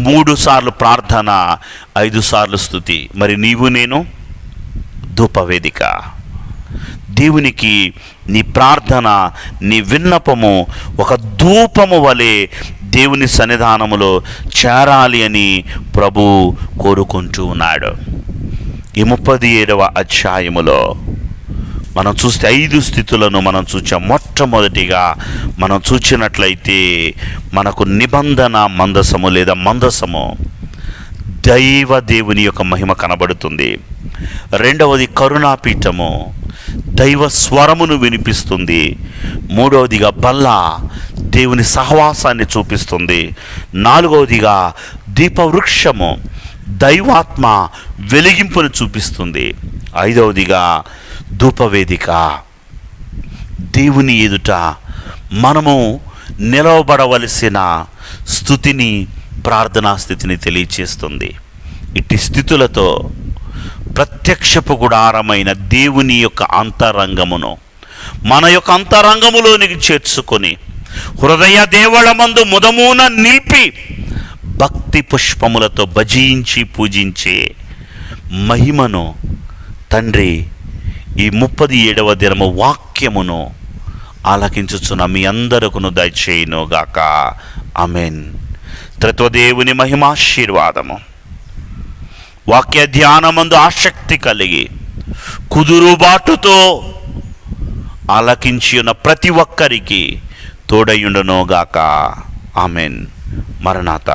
3 సార్లు ప్రార్థన, 5 సార్లు స్తుతి. మరి నీవు నేను ధూపవేదిక. దేవునికి నీ ప్రార్థన, నీ విన్నపము ఒక ధూపము వలె దేవుని సన్నిధానములో చేరాలి అని ప్రభు కోరుకుంటూ ఉన్నాడు. ఈ 37వ అధ్యాయములో మనం చూస్తే 5 స్థితులను మనం చూచాం. మొట్టమొదటిగా మనం చూచినట్లయితే మనకు నిబంధన మందసము లేదా మందసము, దేవుని యొక్క మహిమ కనబడుతుంది. 2వది కరుణాపీఠము, దైవ స్వరమును వినిపిస్తుంది. 3వదిగా బల్ల, దేవుని సహవాసాన్ని చూపిస్తుంది. 4వదిగా దీపవృక్షము, దైవాత్మ వెలిగింపును చూపిస్తుంది. 5వదిగా ధూపవేదిక, దేవుని ఎదుట మనము నిలవబడవలసిన స్థుతిని, ప్రార్థనా స్థితిని తెలియచేస్తుంది. ఇట్టి స్థితులతో ప్రత్యక్షపు గుడారమైన దేవుని యొక్క అంతరంగమును మన యొక్క అంతరంగములోనికి చేర్చుకొని హృదయ దేవళమందు ముదమున నిలిపి భక్తి పుష్పములతో భజించి పూజించే మహిమను తండ్రి ఈ 37వ దినము వాక్యమును ఆలకించుచున్న మీ అందరకును దయచేయునుగాక. ఆమేన్. త్రిత్వదేవుని మహిమాశీర్వాదము, వాక్య ధ్యానమందు ఆసక్తి కలిగి కుదురుబాటుతో ఆలకించి ఉన్న ప్రతి ఒక్కరికి తోడయుండునుగాక. ఆమేన్. మరణాత.